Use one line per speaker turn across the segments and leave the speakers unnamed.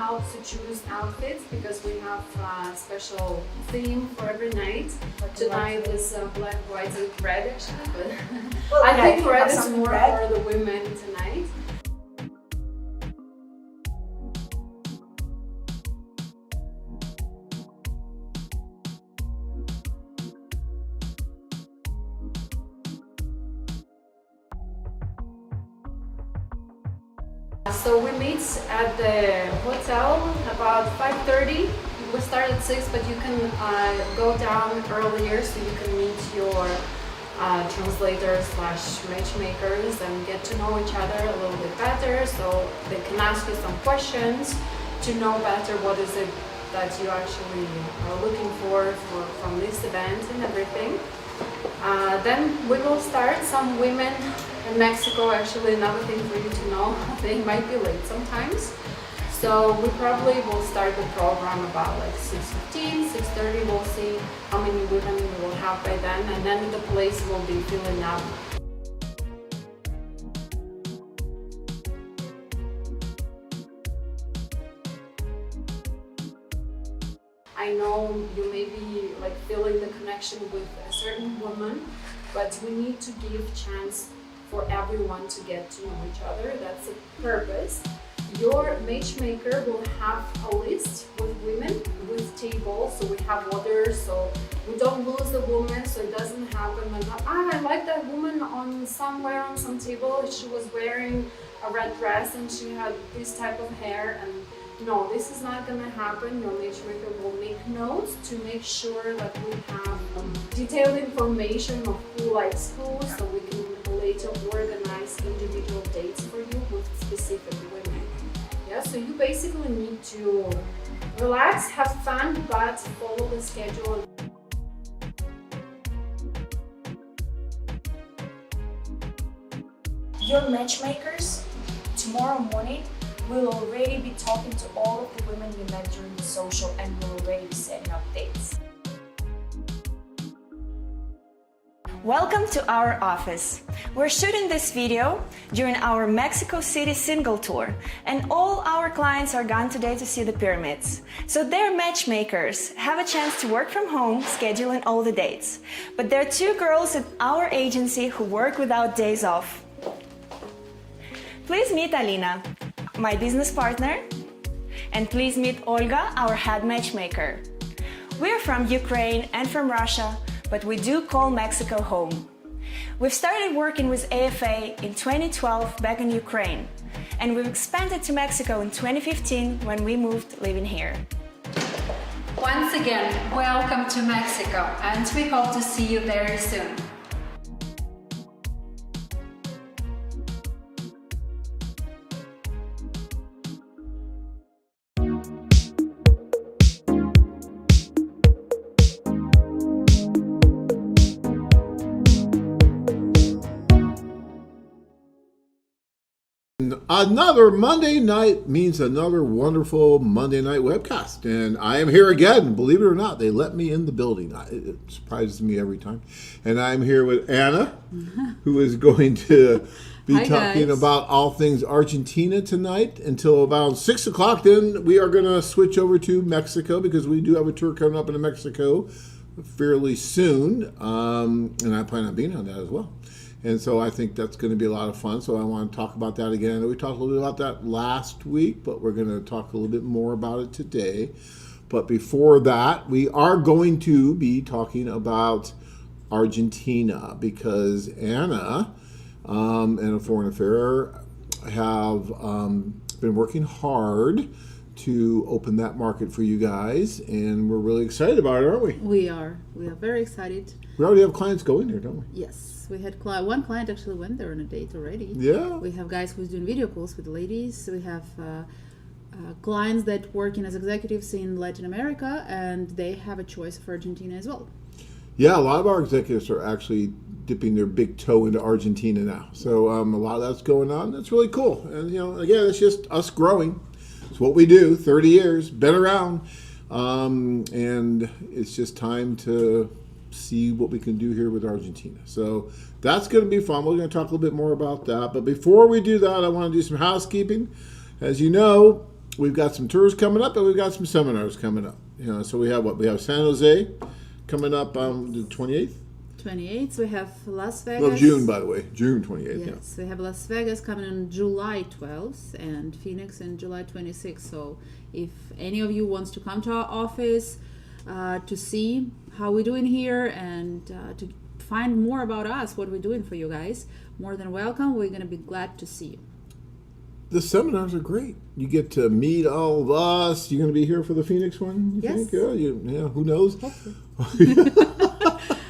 helps to choose outfits because we have a special theme for every night. Tonight is black, white, and red actually, but well, I think red is more for the women tonight. So we meet at the hotel about 5:30. We start at 6, but you can go down earlier so you can meet your translators/matchmakers and get to know each other a little bit better. So they can ask you some questions to know better what is it that you actually are looking for from this event and everything. Then we will start. Some women in Mexico, actually another thing for you to know, they might be late sometimes. So we probably will start the program about like 6:15, 6:30. We'll see how many women we will have by then, and then the place will be filling up. I know you may be like feeling the connection with a certain woman, but we need to give chance for everyone to get to know each other. That's the purpose. Your matchmaker will have a list with women, with tables, so we have orders, so we don't lose the woman, so it doesn't happen like, I like that woman on somewhere on some table, she was wearing a red dress and she had this type of hair, and no, this is not gonna happen. Your matchmaker will make notes to make sure that we have detailed information of who likes who, so we can later organize individual dates for you with specific women. Yeah, so you basically need to relax, have fun, but follow the schedule.
Your matchmakers, tomorrow morning, will already be talking to all of the women you met during the social and will already be setting up dates. Welcome to our office. We're shooting this video during our Mexico City single tour, and all our clients are gone today to see the pyramids. So their matchmakers have a chance to work from home, scheduling all the dates. But there are two girls at our agency who work without days off. Please meet Alina, my business partner, and please meet Olga, our head matchmaker. We're from Ukraine and from Russia, but we do call Mexico home. We've started working with AFA in 2012 back in Ukraine, and we've expanded to Mexico in 2015 when we moved living here.
Once again, welcome to Mexico, and we hope to see you very soon.
Another Monday night means another wonderful Monday night webcast. And I am here again. Believe it or not, they let me in the building. It surprises me every time. And I'm here with Anna, who is going to be talking about all things Argentina tonight until about 6 o'clock. Then we are going to switch over to Mexico because we do have a tour coming up into Mexico fairly soon. And I plan on being on that as well. And so I think that's going to be a lot of fun. So I want to talk about that again. I know we talked a little bit about that last week, but we're going to talk a little bit more about it today. But before that, we are going to be talking about Argentina because Anna and a Foreign Affair have been working hard to open that market for you guys. And we're really excited about it, aren't we?
We are very excited.
We already have clients going there, don't we?
Yes. We had one client actually went there on a date already.
Yeah.
We have guys who's doing video calls with ladies. We have clients that working as executives in Latin America, and they have a choice for Argentina as well.
Yeah, a lot of our executives are actually dipping their big toe into Argentina now. So a lot of that's going on. That's really cool. And, you know, again, it's just us growing. It's what we do, 30 years, been around. And it's just time to see what we can do here with Argentina. So that's going to be fun. We're going to talk a little bit more about that. But before we do that, I want to do some housekeeping. As you know, we've got some tours coming up, and we've got some seminars coming up. You know, so we have what? We have San Jose coming up the 28th.
28th. We have Las Vegas.
Well, June, by the way, June 28th.
Yes, we have Las Vegas coming on July 12th and Phoenix in July 26th. So if any of you wants to come to our office to see how we're doing here and to find more about us, what we're doing for you guys, more than welcome. We're going to be glad to see you.
The seminars are great. You get to meet all of us. You're going to be here for the Phoenix one, you
Yes.
think? Yeah, who knows?
Hopefully.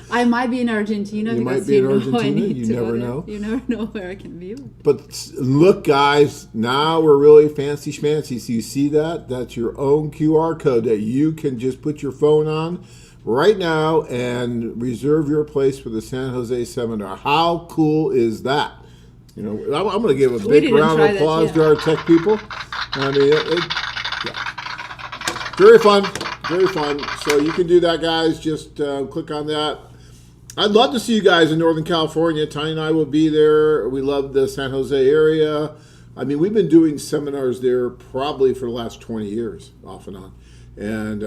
I might be in Argentina.
You
because
might be in
I
Argentina.
need
You
to
never
go there.
know.
You never know where I can be.
But look, guys, now we're really fancy schmancy. So you see that? That's your own QR code that you can just put your phone on right now and reserve your place for the San Jose seminar. How cool is that? You know, I'm going to give a big round of applause to our tech people. I mean, yeah. Very fun, very fun. So you can do that, guys. Just click on that. I'd love to see you guys in Northern California. Tiny and I will be there. We love the San Jose area. I mean, we've been doing seminars there probably for the last 20 years, off and on. And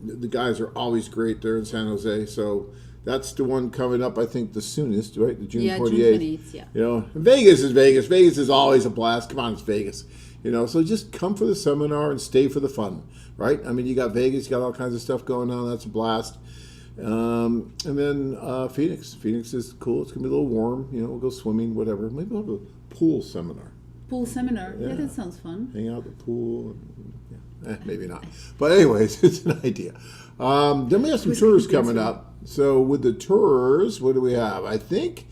the guys are always great there in San Jose. So that's the one coming up, I think, the soonest, right? The June 28th.
June 28th, yeah.
You know, Vegas is Vegas. Vegas is always a blast. Come on, it's Vegas. You know, so just come for the seminar and stay for the fun, right? I mean, you got Vegas, you got all kinds of stuff going on. That's a blast. And then Phoenix. Phoenix is cool. It's going to be a little warm. You know, we'll go swimming, whatever. Maybe we'll have a pool seminar.
Pool seminar. Yeah,
Yeah.
that sounds fun.
Hang out at the pool. Maybe not. But anyways, it's an idea. Then we have some tours coming up. So with the tours, what do we have? I think,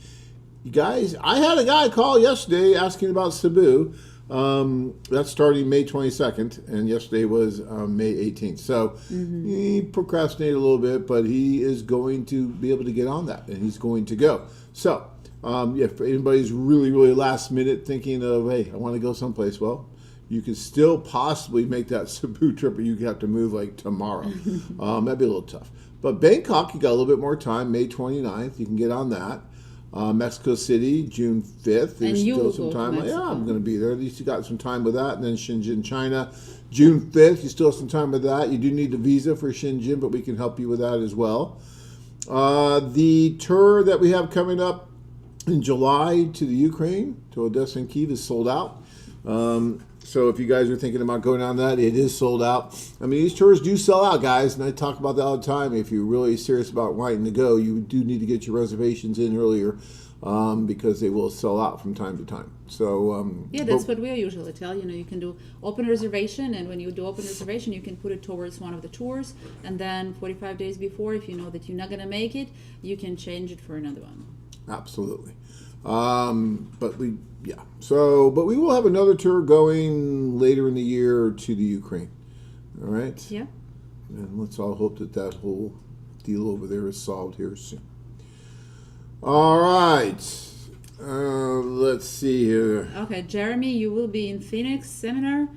you guys, I had a guy call yesterday asking about Cebu. That's starting May 22nd, and yesterday was May 18th. So he procrastinated a little bit, but he is going to be able to get on that, and he's going to go. So if anybody's really, really last minute thinking of, hey, I want to go someplace, well, you could still possibly make that Cebu trip, but you have to move like tomorrow. That'd be a little tough. But Bangkok, you got a little bit more time, May 29th. You can get on that. Mexico City, June 5th. There's still some time. Yeah, I'm going to be there. At least you got some time with that. And then Shenzhen, China, June 5th. You still have some time with that. You do need a visa for Shenzhen, but we can help you with that as well. The tour that we have coming up in July to the Ukraine, to Odessa and Kyiv, is sold out. So if you guys are thinking about going on that, it is sold out. I mean, these tours do sell out, guys, and I talk about that all the time. If you're really serious about wanting to go, you do need to get your reservations in earlier because they will sell out from time to time. So
yeah, that's what we usually tell. You know, you can do open reservation, and when you do open reservation, you can put it towards one of the tours, and then 45 days before, if you know that you're not going to make it, you can change it for another one.
Absolutely. But we will have another tour going later in the year to the Ukraine. All right?
Yeah.
And let's all hope that that whole deal over there is solved here soon. All right. Let's see here.
Okay, Jeremy, you will be in Phoenix seminar.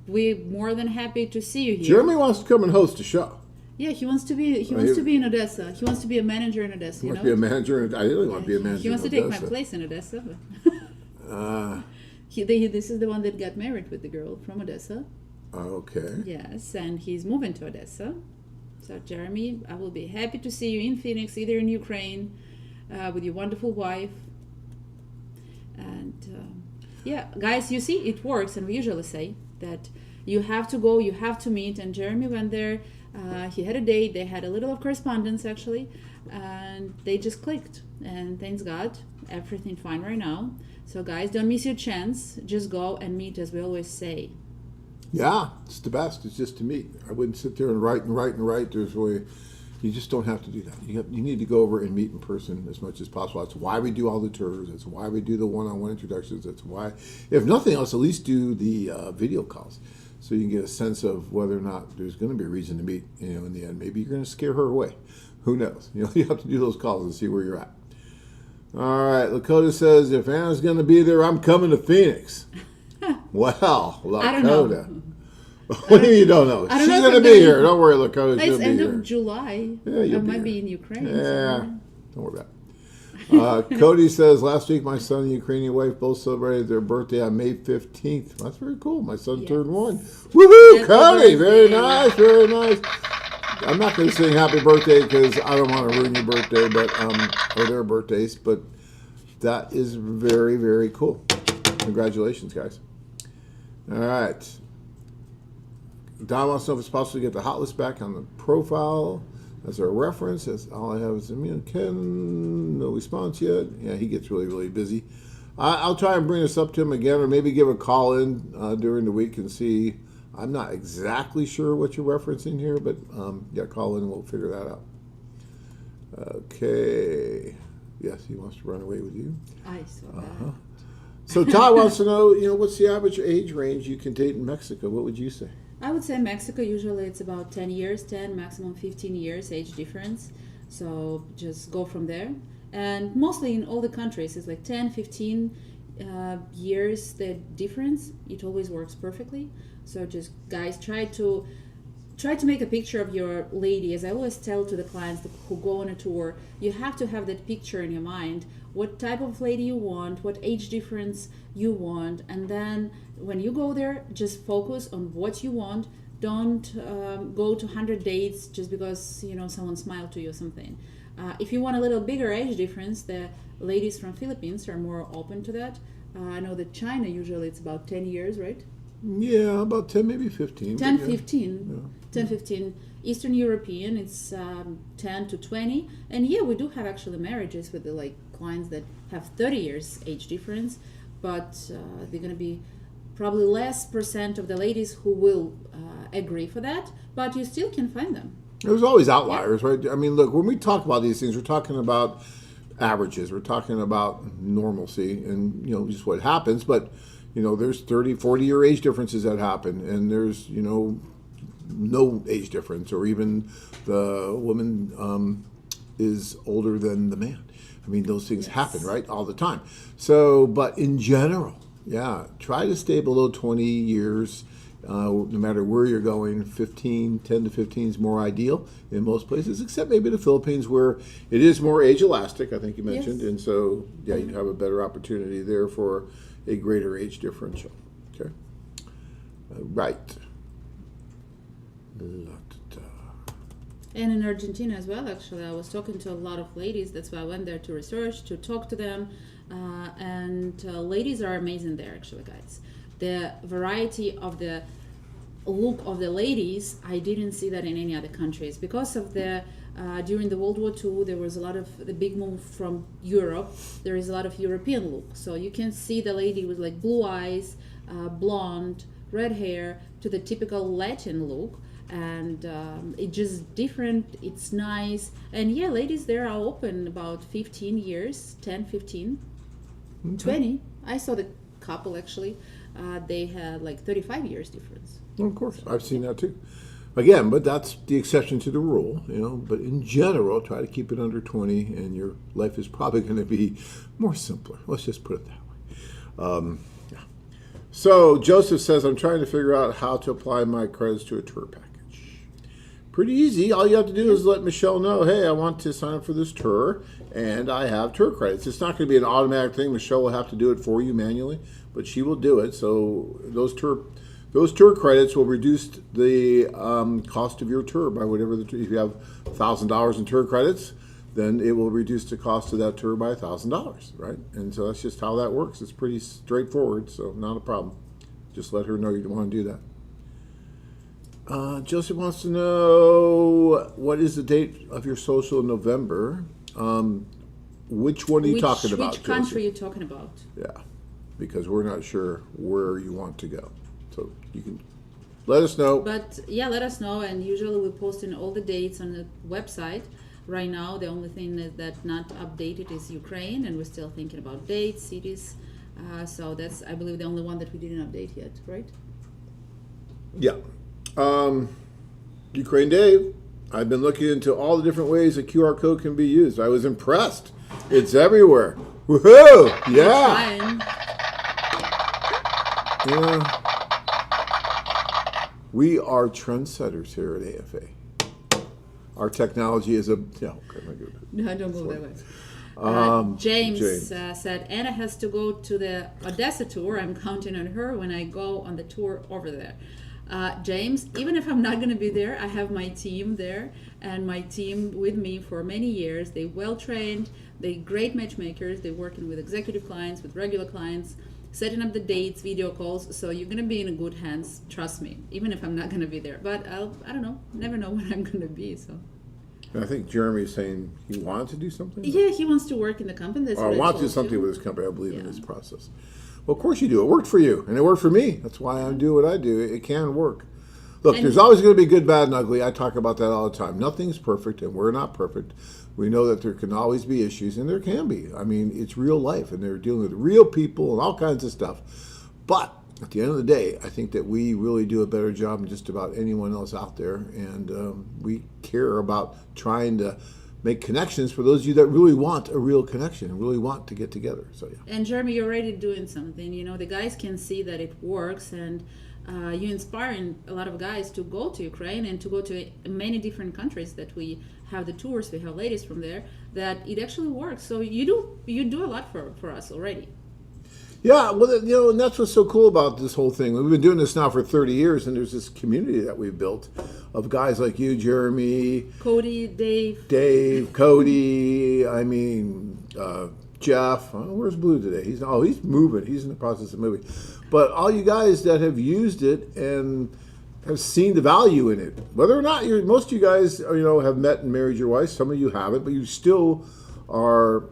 We're more than happy to see you here.
Jeremy wants to come and host a show.
Yeah, he wants to be. He wants to be in Odessa. He wants to be a manager in Odessa.
He wants to be a manager. I really want to be a manager.
He wants to take my place in Odessa. This is the one that got married with the girl from Odessa.
Okay.
Yes, and he's moving to Odessa. So, Jeremy, I will be happy to see you in Phoenix, either in Ukraine, with your wonderful wife. And yeah, guys, you see, it works. And we usually say that you have to go, you have to meet. And Jeremy went there. He had a date. They had a little of correspondence, actually. And they just clicked. And thanks God, everything fine right now. So, guys, don't miss your chance. Just go and meet, as we always say.
Yeah, it's the best. It's just to meet. I wouldn't sit there and write. There's really, you just don't have to do that. You need to go over and meet in person as much as possible. That's why we do all the tours. That's why we do the one-on-one introductions. That's why, if nothing else, at least do the video calls, so you can get a sense of whether or not there's going to be a reason to meet. You know, in the end, maybe you're going to scare her away. Who knows? You know, you have to do those calls and see where you're at. All right, Lakota says, if Anna's going to be there, I'm coming to Phoenix. Well, Lakota.
I don't know.
What do you mean you don't know? She's going to be here. Don't worry, Lakota. She's
It's
going to be
end
here.
of July.
Yeah,
I might be in Ukraine.
Yeah,
So.
don't worry about Cody says, last week my son and Ukrainian wife both celebrated their birthday on May 15th. That's very cool. My son turned 1. Woohoo, Cody! Very nice, very nice. I'm not going to sing happy birthday because I don't want to ruin your birthday, but or their birthdays, but that is very, very cool. Congratulations, guys. All right. Don wants to know if it's possible to get the hot list back on the profile as our reference. That's all I have is Ken. No response yet. Yeah, he gets really, really busy. I'll try and bring this up to him again, or maybe give a call in during the week and see. I'm not exactly sure what you're referencing here, but yeah, call in and we'll figure that out. Okay. Yes, he wants to run away with you.
I saw that.
So Todd wants to know, what's the average age range you can date in Mexico? What would you say?
I would say Mexico, usually it's about 10 years, 10, maximum 15 years age difference. So just go from there. And mostly in all the countries, it's like 10, 15 years, the difference. It always works perfectly. So just guys, try to make a picture of your lady. As I always tell to the clients who go on a tour, you have to have that picture in your mind. What type of lady you want, what age difference you want, and then when you go there, just focus on what you want. Don't go to 100 dates just because someone smiled to you or something. If you want a little bigger age difference, the ladies from Philippines are more open to that. I know that China usually it's about 10 years, right?
Yeah, about 10, maybe 15.
10,
yeah.
15.
Yeah.
10, 15. Eastern European, it's 10 to 20. And yeah, we do have actually marriages with the clients that have 30 years age difference, but they're going to be probably less percent of the ladies who will agree for that, but you still can find them.
There's always outliers, right? I mean, look, when we talk about these things, we're talking about averages. We're talking about normalcy and, just what happens. But, there's 30, 40-year age differences that happen. And there's, no age difference, or even the woman is older than the man. I mean, those things happen, right, all the time. So, but in general, yeah, try to stay below 20 years, no matter where you're going. 10 to 15 is more ideal in most places, except maybe the Philippines, where it is more age elastic, I think you mentioned. Yes. And so, yeah, you have a better opportunity there for a greater age differential. Okay. Right.
And in Argentina as well, actually, I was talking to a lot of ladies. That's why I went there to research, to talk to them. And ladies are amazing there, actually, guys. The variety of the look of the ladies, I didn't see that in any other countries. Because of the, during the World War II, there was a lot of the big move from Europe. There is a lot of European look. So you can see the lady with blue eyes, blonde, red hair, to the typical Latin look. And it's just different, it's nice. And yeah, ladies there are open about 15 years, 10, 15, 20. I saw the couple actually, they had 35 years difference.
Well, of course, I've seen that too. Again, but that's the exception to the rule, but in general, try to keep it under 20 and your life is probably going to be more simpler. Let's just put it that way. Yeah. So Joseph says, I'm trying to figure out how to apply my credits to a tour package. Pretty easy. All you have to do is let Michelle know, hey, I want to sign up for this tour, and I have tour credits. It's not going to be an automatic thing. Michelle will have to do it for you manually, but she will do it. So those tour credits will reduce the cost of your tour by whatever if you have $1,000 in tour credits, then it will reduce the cost of that tour by $1,000, right? And so that's just how that works. It's pretty straightforward, so not a problem. Just let her know you want to do that. Joseph wants to know, what is the date of your social in November? Which one are you talking about,
Which country are you talking about?
Yeah, because we're not sure where you want to go. So you can let us know.
But yeah, let us know. And usually we post in all the dates on the website. Right now, the only thing that's not updated is Ukraine, and we're still thinking about dates, cities. So that's, I believe, the only one that we didn't update yet, right?
Yeah. Ukraine Dave, I've been looking into all the different ways a QR code can be used. I was impressed. It's everywhere. Woohoo! Yeah. Yeah. We are trendsetters here at AFA. Our technology is a... Yeah, okay,
no, don't move that way. James. Said Anna has to go to the Odessa tour. I'm counting on her when I go on the tour over there. James, even if I'm not going to be there, I have my team there, and my team with me for many years. They well trained, they great matchmakers. They're working with executive clients, with regular clients, setting up the dates, video calls. So you're going to be in good hands. Trust me, even if I'm not going to be there. But I don't know. Never know when I'm going to be. So.
And I think Jeremy is saying he wanted to do something.
Yeah, he wants to work in the company. That's what I
want to do
told
something
you.
with this company. I believe in this process. Well, of course you do. It worked for you, and it worked for me. That's why I do what I do. It can work. Look, there's always going to be good, bad, and ugly. I talk about that all the time. Nothing's perfect, and we're not perfect. We know that there can always be issues, and there can be. I mean, it's real life, and they're dealing with real people and all kinds of stuff. But at the end of the day, I think that we really do a better job than just about anyone else out there, and we care about trying to make connections for those of you that really want a real connection and really want to get together. So yeah.
And Jeremy, you're already doing something. You know, the guys can see that it works, and you're inspiring a lot of guys to go to Ukraine and to go to many different countries that we have the tours. We have ladies from there that it actually works. So you do a lot for us already.
Yeah, well, and that's what's so cool about this whole thing. We've been doing this now for 30 years, and there's this community that we've built of guys like you, Jeremy,
Cody,
Dave, Cody. I mean, Jeff. Oh, where's Blue today? He's moving. He's in the process of moving. But all you guys that have used it and have seen the value in it, whether or not most of you guys, have met and married your wife. Some of you haven't, but you still are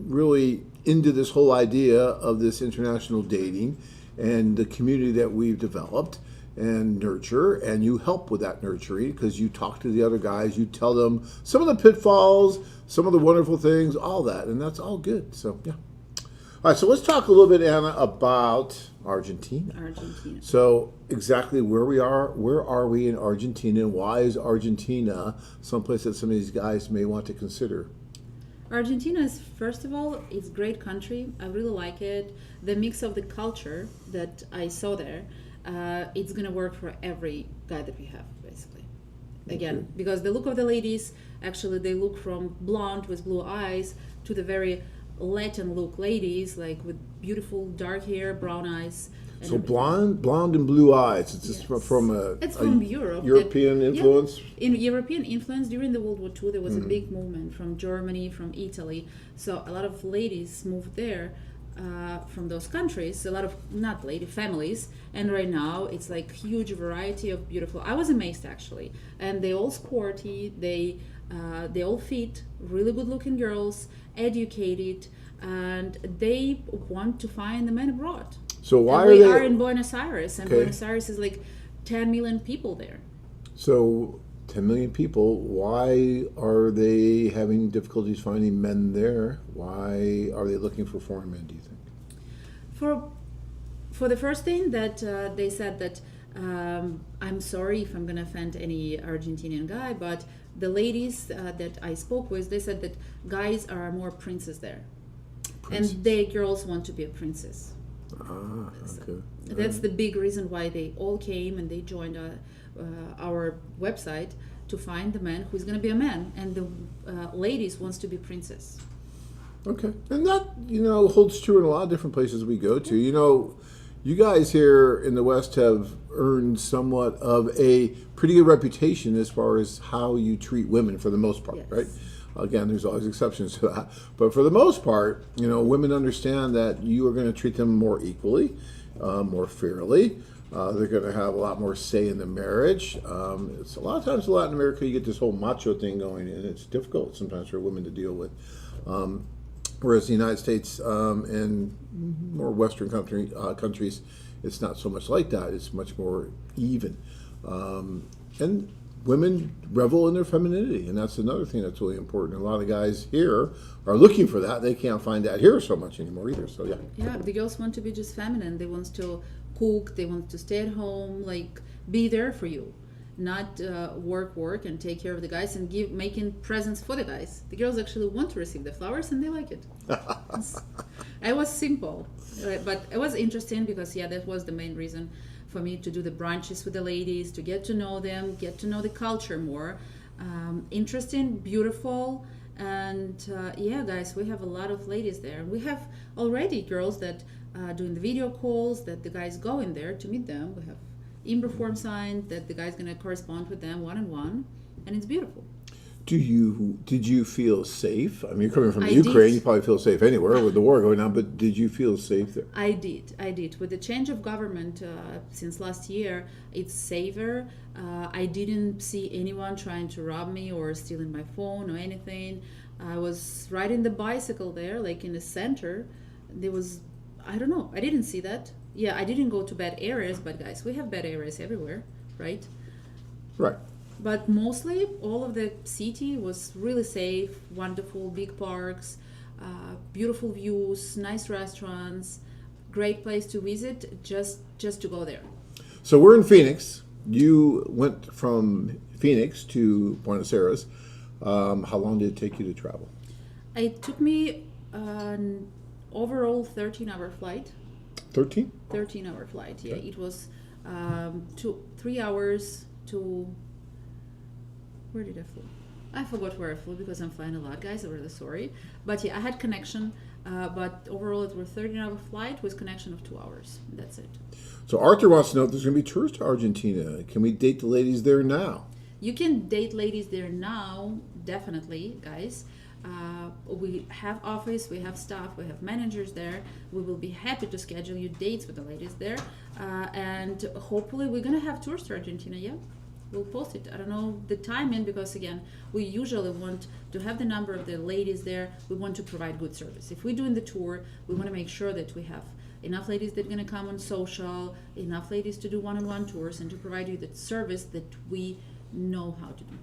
really into this whole idea of this international dating and the community that we've developed and nurture, and you help with that nurturing because you talk to the other guys, you tell them some of the pitfalls, some of the wonderful things, all that, and that's all good. So yeah. All right, so let's talk a little bit, Anna, about Argentina. So exactly where are we in Argentina, and why is Argentina someplace that some of these guys may want to consider?
Argentina is, first of all, it's a great country. I really like it. The mix of the culture that I saw there, it's going to work for every guy that we have, basically. Again, because the look of the ladies, actually, they look from blonde with blue eyes to the very Latin look ladies, like with beautiful dark hair, brown eyes.
So blonde and blue eyes. It's just from
Europe.
European influence?
Yeah. In European influence, during the World War II, there was a big movement from Germany, from Italy. So a lot of ladies moved there from those countries, a lot of, families. And right now, it's like huge variety of beautiful. I was amazed, actually. And they all sporty. They all fit, really good looking girls, educated, and they want to find the men abroad.
So why
and we
are they?
Are in Buenos Aires, and Buenos Aires is like 10 million people there.
So 10 million people. Why are they having difficulties finding men there? Why are they looking for foreign men? Do you think?
For the first thing, that they said that I'm sorry if I'm going to offend any Argentinian guy, but the ladies that I spoke with, they said that guys are more princes there, and they girls want to be a princess.
Okay.
That's the big reason why they all came and they joined our website to find the man who's going to be a man, and the ladies wants to be princess.
Okay, and that holds true in a lot of different places we go to. You guys here in the West have earned somewhat of a pretty good reputation as far as how you treat women for the most part, right? Again, there's always exceptions to that. But for the most part, women understand that you are going to treat them more equally, more fairly. They're going to have a lot more say in the marriage. It's a lot of times in Latin America, you get this whole macho thing going, and it's difficult sometimes for women to deal with. Whereas the United States and more Western countries, it's not so much like that. It's much more even. And women revel in their femininity, and that's another thing that's really important. A lot of guys here are looking for that. They can't find that here so much anymore either. So yeah,
the girls want to be just feminine. They want to cook. They want to stay at home, like be there for you, not work and take care of the guys and making presents for the guys. The girls actually want to receive the flowers, and they like it. It was simple, but it was interesting because that was the main reason for me to do the brunches with the ladies, to get to know them, get to know the culture more. Interesting, beautiful, And yeah, guys, we have a lot of ladies there. We have already girls that doing the video calls that the guys go in there to meet them. We have Imber form signed that the guy's going to correspond with them one-on-one, and it's beautiful.
Did you feel safe? I mean, you're coming from
I
Ukraine.
did.
You probably feel safe anywhere with the war going on. But did you feel safe there?
I did. With the change of government since last year, it's safer. I didn't see anyone trying to rob me or stealing my phone or anything. I was riding the bicycle there, like in the center. There was, I don't know, I didn't see that. Yeah, I didn't go to bad areas, but guys, we have bad areas everywhere, right?
Right.
But mostly, all of the city was really safe, wonderful, big parks, beautiful views, nice restaurants, great place to visit just to go there.
So we're in Phoenix. You went from Phoenix to Buenos Aires. How long did it take you to travel?
It took me an overall 13-hour flight.
13?
13-hour flight, yeah.
Okay.
It was 3 hours to... Where did I fly? I forgot where I flew because I'm flying a lot, guys. I'm really sorry. But yeah, I had connection. But overall, it was 13-hour flight with connection of 2 hours. That's it.
So Arthur wants to know if there's going to be tours to Argentina. Can we date the ladies there now?
You can date ladies there now, definitely, guys. We have office, we have staff, we have managers there. We will be happy to schedule you dates with the ladies there. And hopefully we're going to have tours to Argentina, yeah? We'll post it. I don't know the timing because, again, we usually want to have the number of the ladies there. We want to provide good service. If we're doing the tour, we want to make sure that we have enough ladies that are going to come on social, enough ladies to do one-on-one tours, and to provide you the service that we know how to do.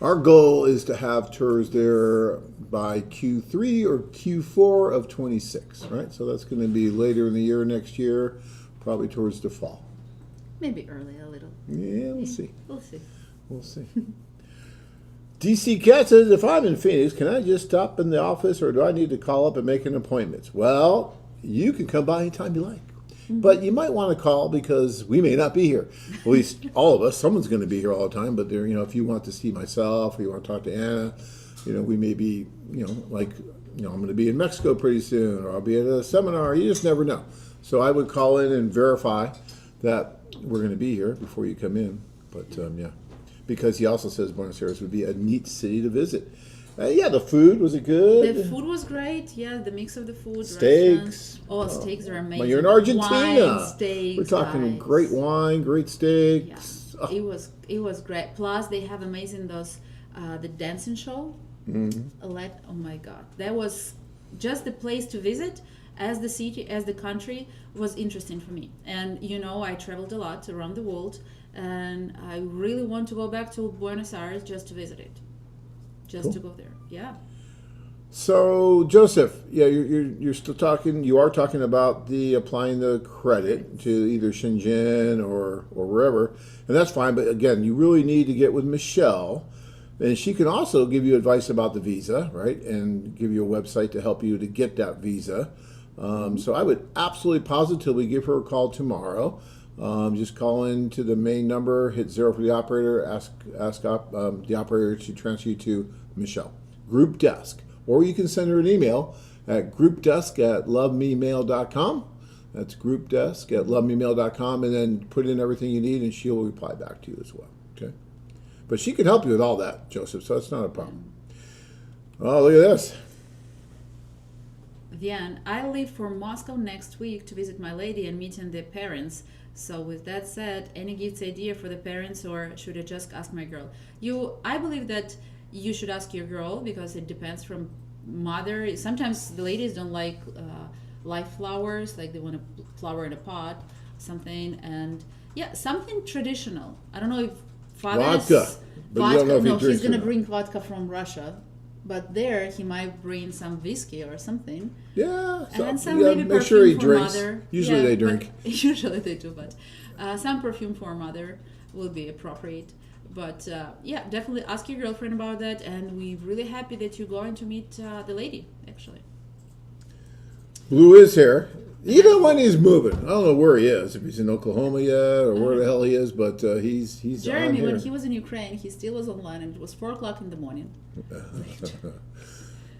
Our goal is to have tours there by Q3 or Q4 of 26, right? So that's going to be later in the year next year, probably towards the fall.
Maybe early a little.
Yeah, we'll see.
We'll see.
We'll see. DC Cat says, if I'm in Phoenix, can I just stop in the office or do I need to call up and make an appointment? Well, you can come by anytime you like. But you might want to call because we may not be here. At least all of us. Someone's going to be here all the time. But there, if you want to see myself or you want to talk to Anna, we may be, I'm going to be in Mexico pretty soon, or I'll be at a seminar. You just never know. So I would call in and verify that we're going to be here before you come in. But yeah, because he also says Buenos Aires would be a neat city to visit. Yeah, the food, was it good?
The food was great. Yeah, the mix of the food.
Steaks.
Steaks are amazing.
Well, you're in Argentina.
Wine, steaks,
we're talking
guys.
great wine, great steaks.
Yeah, it was great. Plus, they have amazing those the dancing show. Oh my God, that was just the place to visit. As the city, as the country, was interesting for me. And I traveled a lot around the world, and I really want to go back to Buenos Aires just to visit it. Just to go there, yeah.
So Joseph, yeah, you're still talking. You are talking about the applying the credit to either Shenzhen or wherever, and that's fine. But again, you really need to get with Michelle, and she can also give you advice about the visa, right, and give you a website to help you to get that visa. So I would absolutely positively give her a call tomorrow. Just call in to the main number, hit 0 for the operator, ask the operator to transfer you to Michelle, Group Desk. Or you can send her an email at groupdesk@lovememail.com. That's groupdesk@lovememail.com, and then put in everything you need, and she'll reply back to you as well. Okay, but she can help you with all that, Joseph. So it's not a problem. Oh, look at this.
Vian, I leave for Moscow next week to visit my lady and meeting the parents. So with that said, any gifts idea for the parents, or should I just ask my girl? I believe that you should ask your girl because it depends from mother. Sometimes the ladies don't like live flowers, like they want a flower in a pot, something, and yeah, something traditional. I don't know if father's
vodka, but you don't know if he drinks
he's gonna
or not.
bring vodka from Russia. But there, he might bring some whiskey or something.
Yeah,
And then some
you gotta
maybe
make
perfume
sure he
for
drinks.
mother.
Usually they drink.
Usually they do, but some perfume for mother will be appropriate. But yeah, definitely ask your girlfriend about that. And we're really happy that you're going to meet the lady, actually.
Blue is here. Even when he's moving, I don't know where he is. If he's in Oklahoma yet or where the hell he is, but he's
Jeremy,
on here.
when he was in Ukraine, he still was online, and it was 4 o'clock in the morning.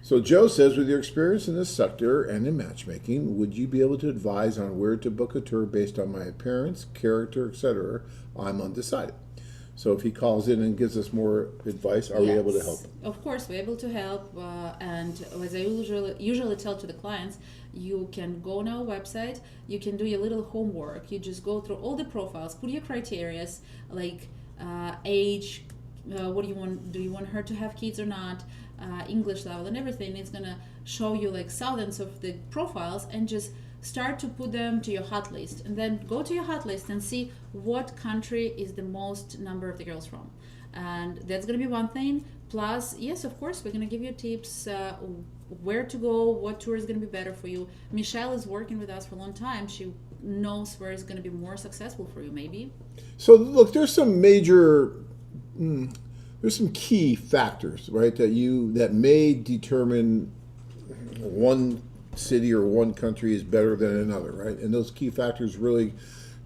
So Joe says, with your experience in this sector and in matchmaking, would you be able to advise on where to book a tour based on my appearance, character, etc.? I'm undecided. So if he calls in and gives us more advice, are we able to help?
Of course, we're able to help. And as I usually tell to the clients, you can go on our website, you can do your little homework. You just go through all the profiles, put your criteria, like age, what do you want? Do you want her to have kids or not? English level and everything. It's gonna show you like thousands of the profiles, and just start to put them to your hot list, and then go to your hot list and see what country is the most number of the girls from. And that's gonna be one thing. Plus, yes, of course, we're gonna give you tips where to go, what tour is gonna be better for you. Michelle is working with us for a long time. She knows where is gonna be more successful for you, maybe.
So look, there's some major there's some key factors, right, that may determine one city or one country is better than another, right? And those key factors really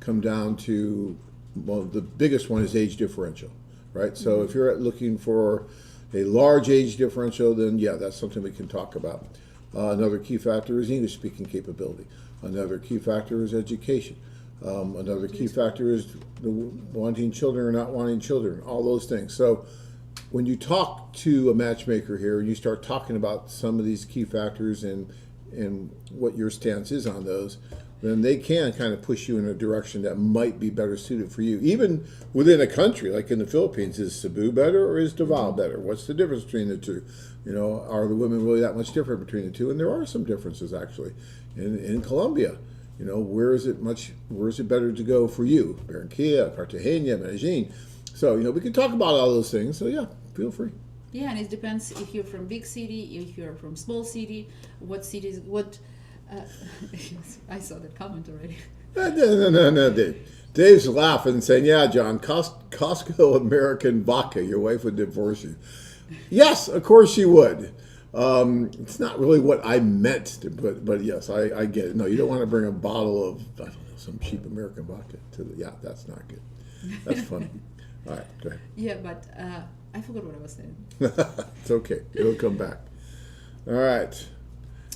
come down to, well, the biggest one is age differential, right? So if you're looking for a large age differential, then yeah, that's something we can talk about. Another key factor is English speaking capability. Another key factor is education. Another key factor is wanting children or not wanting children, all those things. So when you talk to a matchmaker here and you start talking about some of these key factors and what your stance is on those, then they can kind of push you in a direction that might be better suited for you. Even within a country, like in the Philippines, is Cebu better or is Davao better? What's the difference between the two? You know, are the women really that much different between the two? And there are some differences actually. In Colombia, you know, where is it better to go for you? Barranquilla, Cartagena, Medellin. So, you know, we can talk about all those things. So yeah, feel free.
Yeah, and it depends if you're from big city, if you're from small city, what cities, what. I saw that comment already.
No, Dave. Dave's laughing and saying, yeah, John, Costco American vodka, your wife would divorce you. Yes, of course she would. It's not really what I meant, but yes, I get it. No, you don't want to bring a bottle of, I don't know, some cheap American vodka yeah, that's not good. That's funny. All right, go ahead.
Yeah, but I forgot what I was saying.
It's okay. It'll come back. All right.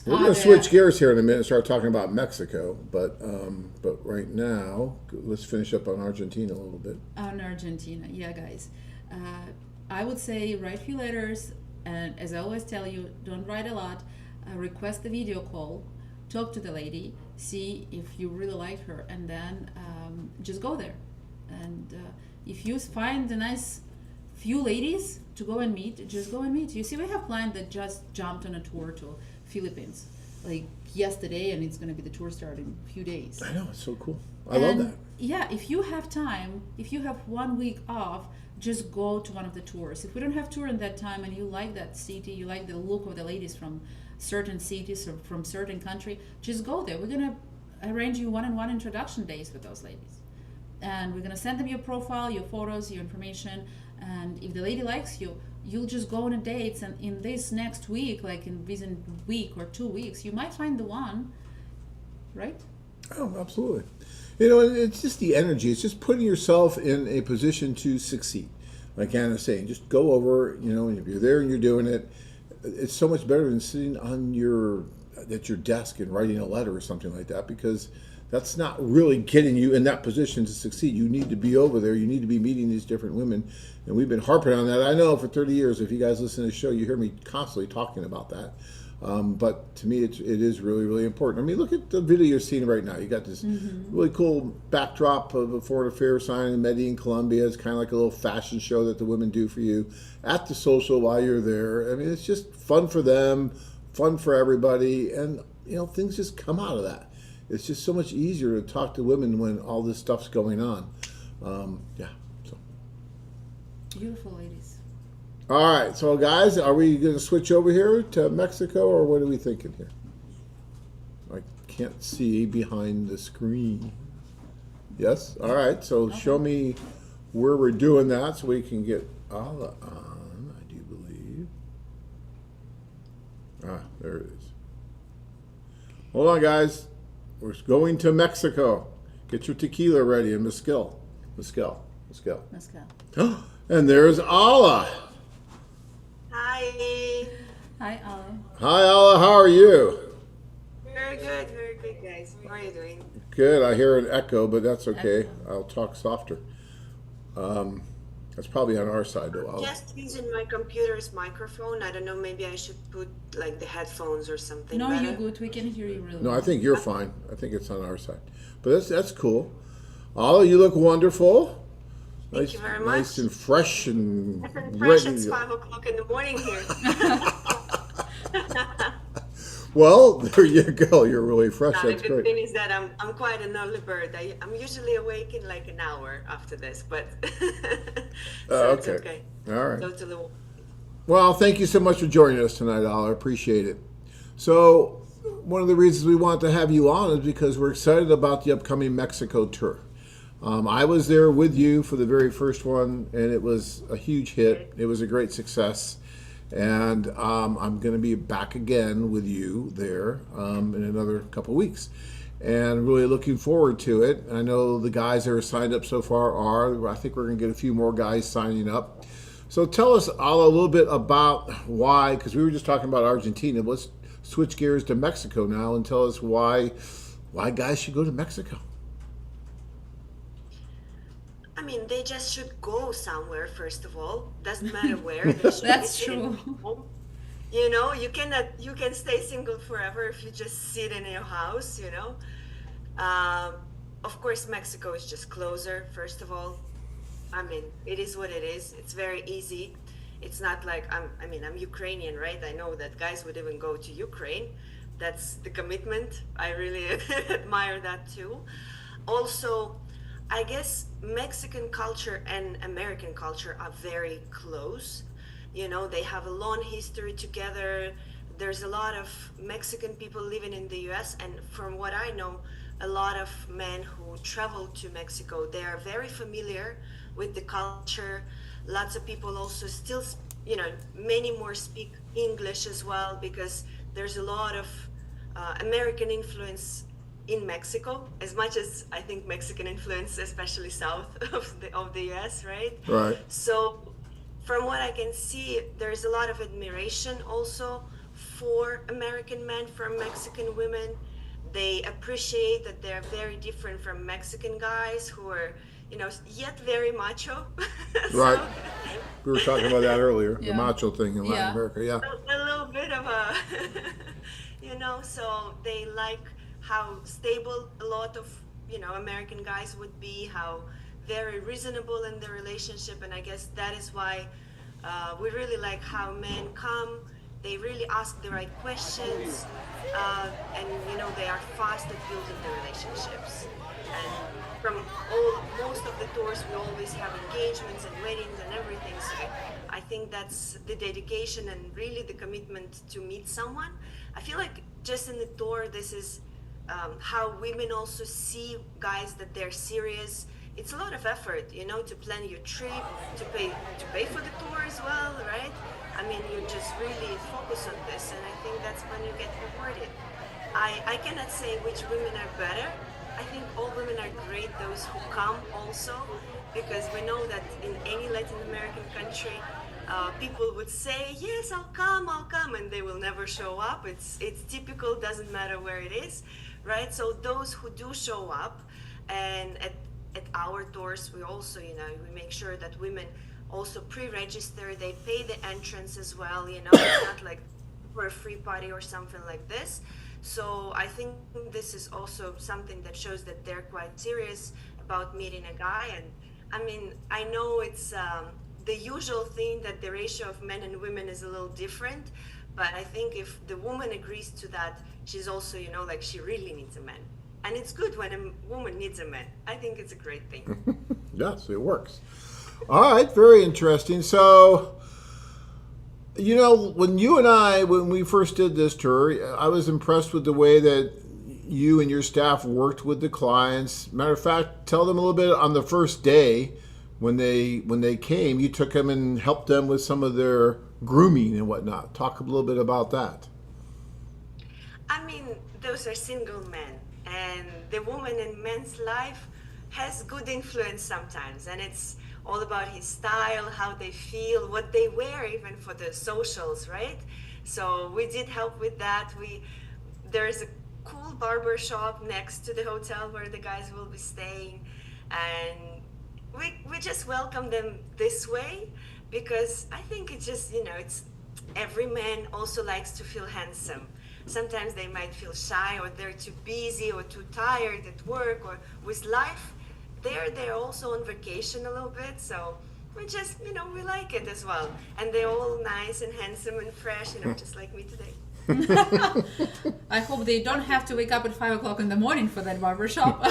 We're going to switch gears here in a minute and start talking about Mexico, but right now, let's finish up on Argentina a little bit.
On Argentina, yeah, guys. I would say write few letters, and as I always tell you, don't write a lot. Request a video call, talk to the lady, see if you really like her, and then just go there. And if you find a nice few ladies to go and meet, just go and meet. You see, we have clients that just jumped on a tour to Philippines like yesterday, and it's going to be the tour starting in a few days.
I know, it's so cool. I love that.
Yeah, if you have time, if you have 1 week off, just go to one of the tours. If we don't have tour in that time and you like that city, you like the look of the ladies from certain cities or from certain country, just go there. We're going to arrange you one-on-one introduction days with those ladies. And we're going to send them your profile, your photos, your information. And if the lady likes you, you'll just go on a date. And in this next week, like within a week or 2 weeks, you might find the one, right?
Oh, absolutely. You know, it's just the energy. It's just putting yourself in a position to succeed. Like Anna's saying, just go over, you know, and if you're there and you're doing it, it's so much better than sitting at your desk and writing a letter or something like that, because that's not really getting you in that position to succeed. You need to be over there. You need to be meeting these different women. And we've been harping on that. I know for 30 years, if you guys listen to the show, you hear me constantly talking about that. But to me, it is really, really important. I mean, look at the video you're seeing right now. You got this really cool backdrop of a foreign affairs sign in Medellin, Colombia. It's kind of like a little fashion show that the women do for you at the social while you're there. I mean, it's just fun for them, fun for everybody. And, you know, things just come out of that. It's just so much easier to talk to women when all this stuff's going on. Yeah. So.
Beautiful ladies.
All right. So, guys, are we going to switch over here to Mexico, or what are we thinking here? I can't see behind the screen. Yes? All right. So, show me where we're doing that so we can get Ala on, I do believe. Ah, there it is. Hold on, guys. We're going to Mexico. Get your tequila ready and mezcal. Mezcal.
Let's go.
And there's Alla.
Hi.
Hi, Alan.
Hi, Alla. How are you?
Very good, guys. How are you doing?
Good. I hear an echo, but that's okay. I'll talk softer. That's probably on our side, though. Alla.
Just using my computer's microphone. I don't know. Maybe I should put like the headphones or something.
No,
better.
you're good. We can hear you really
No,
well.
I think you're fine. I think it's on our side. But that's cool. Alla, you look wonderful.
Thank you very
Nice
much.
and fresh and
It's fresh.
ready.
It's 5 o'clock in the morning here.
Well, there you go. You're really fresh.
Now, the
That's
good
great.
thing is that I'm quite an early bird. I'm usually awake in like an hour after this, but so it's okay.
All right.
Totally.
Well, thank you so much for joining us tonight, Alla. I appreciate it. So, one of the reasons we want to have you on is because we're excited about the upcoming Mexico tour. I was there with you for the very first one, and it was a huge hit. It was a great success. And I'm going to be back again with you there in another couple weeks. And really looking forward to it. I know the guys that are signed up so far are. I think we're going to get a few more guys signing up. So tell us, Alla, a little bit about why, because we were just talking about Argentina. Let's switch gears to Mexico now and tell us why guys should go to Mexico.
I mean, they just should go somewhere, first of all. Doesn't matter where. They should
That's
be sitting
true.
home. You know, you can stay single forever if you just sit in your house, you know. Of course, Mexico is just closer, first of all. I mean, it is what it is. It's very easy. It's not like I'm Ukrainian, right? I know that guys would even go to Ukraine. That's the commitment. I really admire that too. Also, I guess Mexican culture and American culture are very close. You know, they have a long history together. There's a lot of Mexican people living in the US, and from what I know, a lot of men who travel to Mexico, they are very familiar with the culture. Lots of people also still, you know, many more speak English as well, because there's a lot of American influence in Mexico, as much as I think Mexican influence, especially south of the US, right?
Right.
So from what I can see, there's a lot of admiration also for American men from Mexican women. They appreciate that they're very different from Mexican guys who are, you know, yet very macho.
Right. We were talking about that earlier, the
Yeah.
macho thing in Latin
Yeah.
America. Yeah.
A little bit of a, you know, so they like how stable a lot of, you know, American guys would be, how very reasonable in their relationship. And I guess that is why we really like how men come. They really ask the right questions, and you know, they are fast at building the relationships. And from most of the tours, we always have engagements and weddings and everything. So I think that's the dedication and really the commitment to meet someone. I feel like just in the tour, this is how women also see guys, that they're serious. It's a lot of effort, you know, to plan your trip, to pay for the tour as well, right? I mean, you just really focus on this, and I think that's when you get rewarded. I cannot say which women are better. I think all women are great, those who come also, because we know that in any Latin American country, people would say, yes, I'll come, and they will never show up. It's typical, doesn't matter where it is, right? So those who do show up, and at our tours, we also, you know, we make sure that women also pre-register, they pay the entrance as well, you know, it's not like for a free party or something like this. So I think this is also something that shows that they're quite serious about meeting a guy. And I mean, I know it's the usual thing that the ratio of men and women is a little different, but I think if the woman agrees to that, she's also, you know, like she really needs a man. And it's good when a woman needs a man. I think it's a great thing.
Yes, it works. All right, very interesting. So, you know, when we first did this tour, I was impressed with the way that you and your staff worked with the clients. Matter of fact, tell them a little bit on the first day when they came, you took them and helped them with some of their grooming and whatnot. Talk a little bit about that.
I mean, those are single men. and the woman in men's life has good influence sometimes, and it's all about his style, how they feel, what they wear, even for the socials, right? So we did help with that. There's a cool barber shop next to the hotel where the guys will be staying, and we just welcome them this way, because I think it's just, it's every man also likes to feel handsome. Sometimes they might feel shy, or they're too busy or too tired at work or with life. They're also on vacation a little bit, so we just, we like it as well. And they're all nice and handsome and fresh, just like me today.
I hope they don't have to wake up at 5 o'clock in the morning for that barbershop.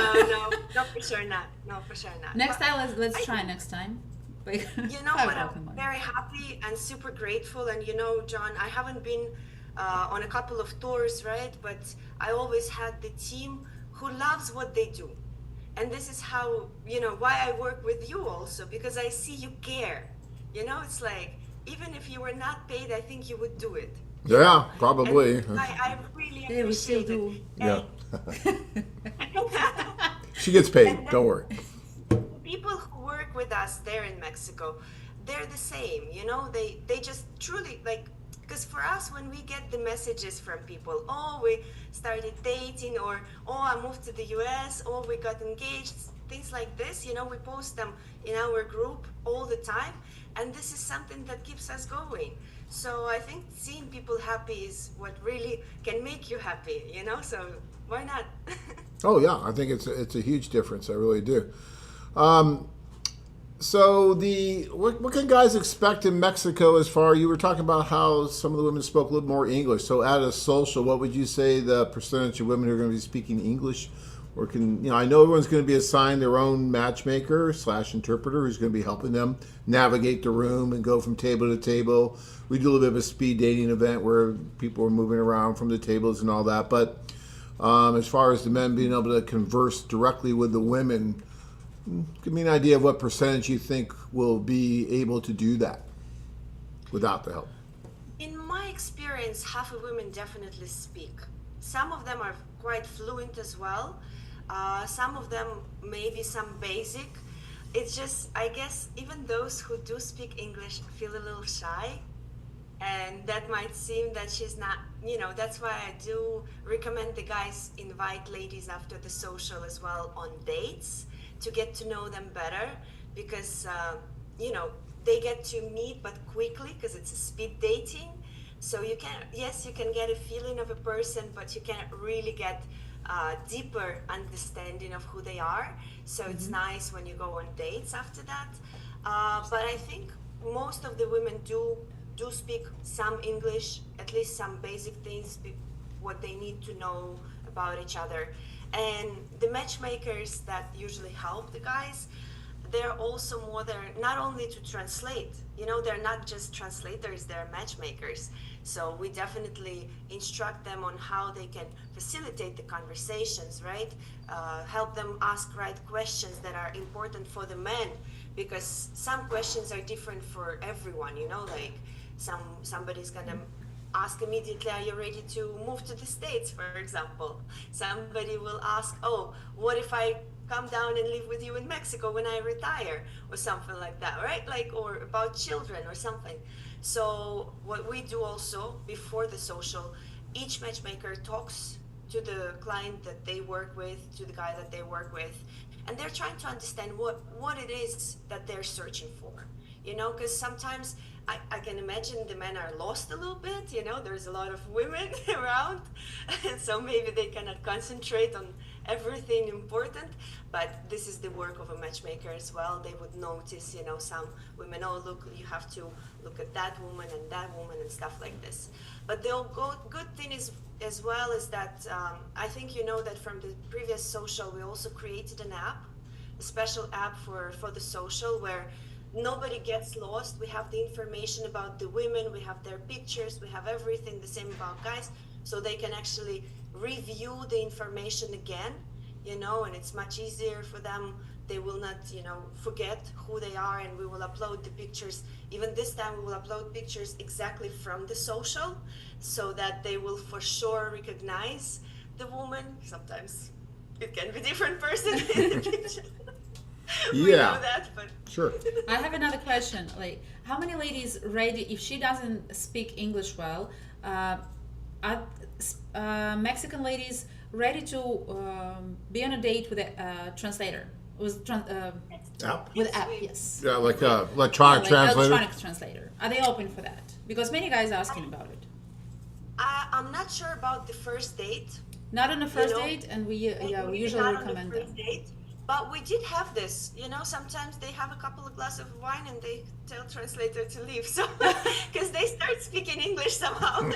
No, for sure not. No, for sure not.
Next time, let's try next time.
You know what? I'm very happy and super grateful. And John, I haven't been on a couple of tours, right? But I always had the team who loves what they do. And this is how, why I work with you also, because I see you care. It's like, even if you were not paid, I think you would do it.
Yeah, probably.
I really appreciate it.
Yeah. She gets paid, don't worry.
People who work with us there in Mexico, they're the same, they just truly, like, because for us, when we get the messages from people, oh, we started dating, or oh, I moved to the US, oh, we got engaged, things like this, we post them in our group all the time, and this is something that keeps us going. So I think seeing people happy is what really can make you happy, so why not?
Oh yeah, I think it's a huge difference. I really do. So what can guys expect in Mexico as far, you were talking about how some of the women spoke a little more English. So at a social, what would you say the percentage of women who are going to be speaking English, or I know everyone's going to be assigned their own matchmaker / interpreter who's going to be helping them navigate the room and go from table to table. We do a little bit of a speed dating event where people are moving around from the tables and all that. But as far as the men being able to converse directly with the women, give me an idea of what percentage you think will be able to do that without the help.
In my experience, half of women definitely speak. Some of them are quite fluent as well. Some of them maybe some basic. It's just, I guess, even those who do speak English feel a little shy. And that might seem that she's not, that's why I do recommend the guys invite ladies after the social as well on dates to get to know them better, because, they get to meet but quickly, because it's a speed dating. So you can get a feeling of a person, but you can't really get deeper understanding of who they are. So it's nice when you go on dates after that. But I think most of the women do speak some English, at least some basic things, what they need to know about each other. And the matchmakers that usually help the guys, they're also more there not only to translate, they're not just translators, they're matchmakers. So we definitely instruct them on how they can facilitate the conversations, right? Help them ask right questions that are important for the men, because some questions are different for everyone, like somebody's gonna ask immediately, are you ready to move to the States, for example? Somebody will ask, oh, what if I come down and live with you in Mexico when I retire, or something like that, right? Or about children or something. So what we do also before the social, each matchmaker talks to the client that they work with, to the guy that they work with, and they're trying to understand what it is that they're searching for, because sometimes I can imagine the men are lost a little bit, there's a lot of women around, and so maybe they cannot concentrate on everything important, but this is the work of a matchmaker as well. They would notice, some women, oh, look, you have to look at that woman and stuff like this. But the good thing is, as well, is that I think that from the previous social, we also created an app, a special app for the social, where nobody gets lost. We have the information about the women, we have their pictures, we have everything the same about guys, so they can actually review the information again, and it's much easier for them. They will not, forget who they are, and we will upload the pictures. Even this time we will upload pictures exactly from the social, so that they will for sure recognize the woman. Sometimes it can be different person in the picture. We
Yeah.
know that, but
Sure.
I have another question. Like, how many ladies ready, if she doesn't speak English well, are Mexican ladies ready to be on a date with a translator?
App?
With app, yes.
Yeah, like a electronic
Like
translator.
electronic translator. Are they open for that? Because many guys are asking about it.
I'm not sure about the first date.
Not on the first
know,
date, and we
Maybe
usually
not on the
recommend
first
them.
date, but we did have this. Sometimes they have a couple of glasses of wine and they tell translator to leave. So because they start speaking English somehow.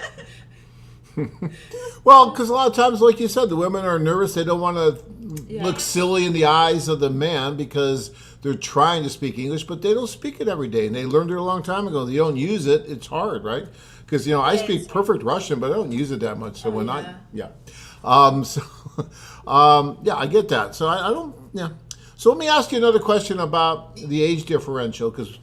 Well, because a lot of times, like you said, the women are nervous. They don't want to
Yeah.
look silly in the eyes of the man because they're trying to speak English, but they don't speak it every day. And they learned it a long time ago. You don't use it, it's hard, right? Because, I speak perfect Russian, but I don't use it that much. So when I get that. So I don't, yeah. So let me ask you another question about the age differential, because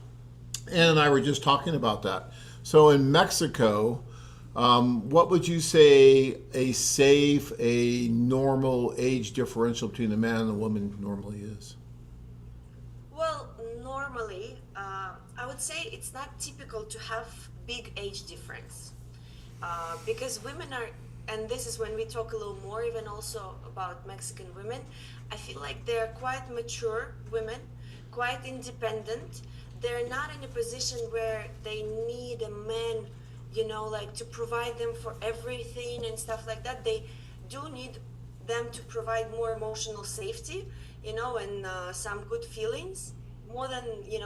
Ann and I were just talking about that. So in Mexico, what would you say a safe, a normal age differential between a man and a woman normally is?
Well, normally, I would say it's not typical to have big age difference because women are, and this is when we talk a little more even also about Mexican women, I feel like they're quite mature women, quite independent. They're not in a position where they need a man, like to provide them for everything and stuff like that. They do need them to provide more emotional safety, and some good feelings more than,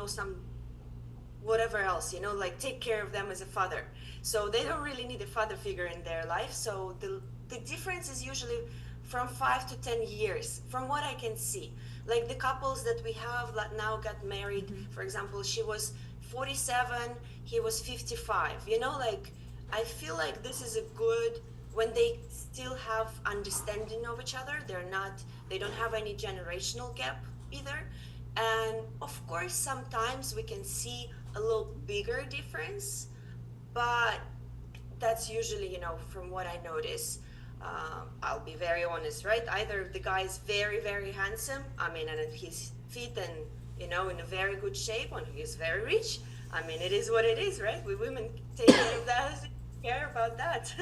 some whatever else, like take care of them as a father. So they don't really need a father figure in their life. So the difference is usually from 5 to 10 years, from what I can see. Like the couples that we have that now got married, for example, she was 47, he was 55. Like I feel like this is a good, when they still have understanding of each other, they don't have any generational gap either. And of course, sometimes we can see a little bigger difference, but that's usually, from what I notice, I'll be very honest, right? Either the guy is very, very handsome, and he's fit and, in a very good shape, and he's very rich. It is what it is, right? We women take care of that, care about that.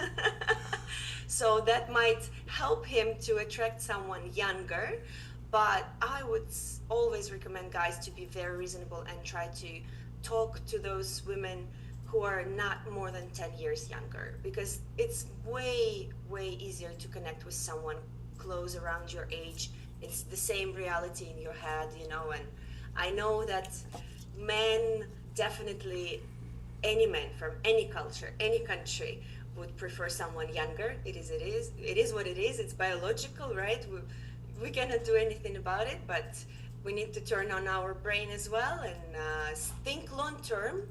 So that might help him to attract someone younger. But I would always recommend guys to be very reasonable and try to talk to those women who are not more than 10 years younger, because it's way, way easier to connect with someone close around your age. It's the same reality in your head, and I know that men definitely, any man from any culture, any country would prefer someone younger. It is what it is. It's biological, right? We cannot do anything about it, but we need to turn on our brain as well and think long term,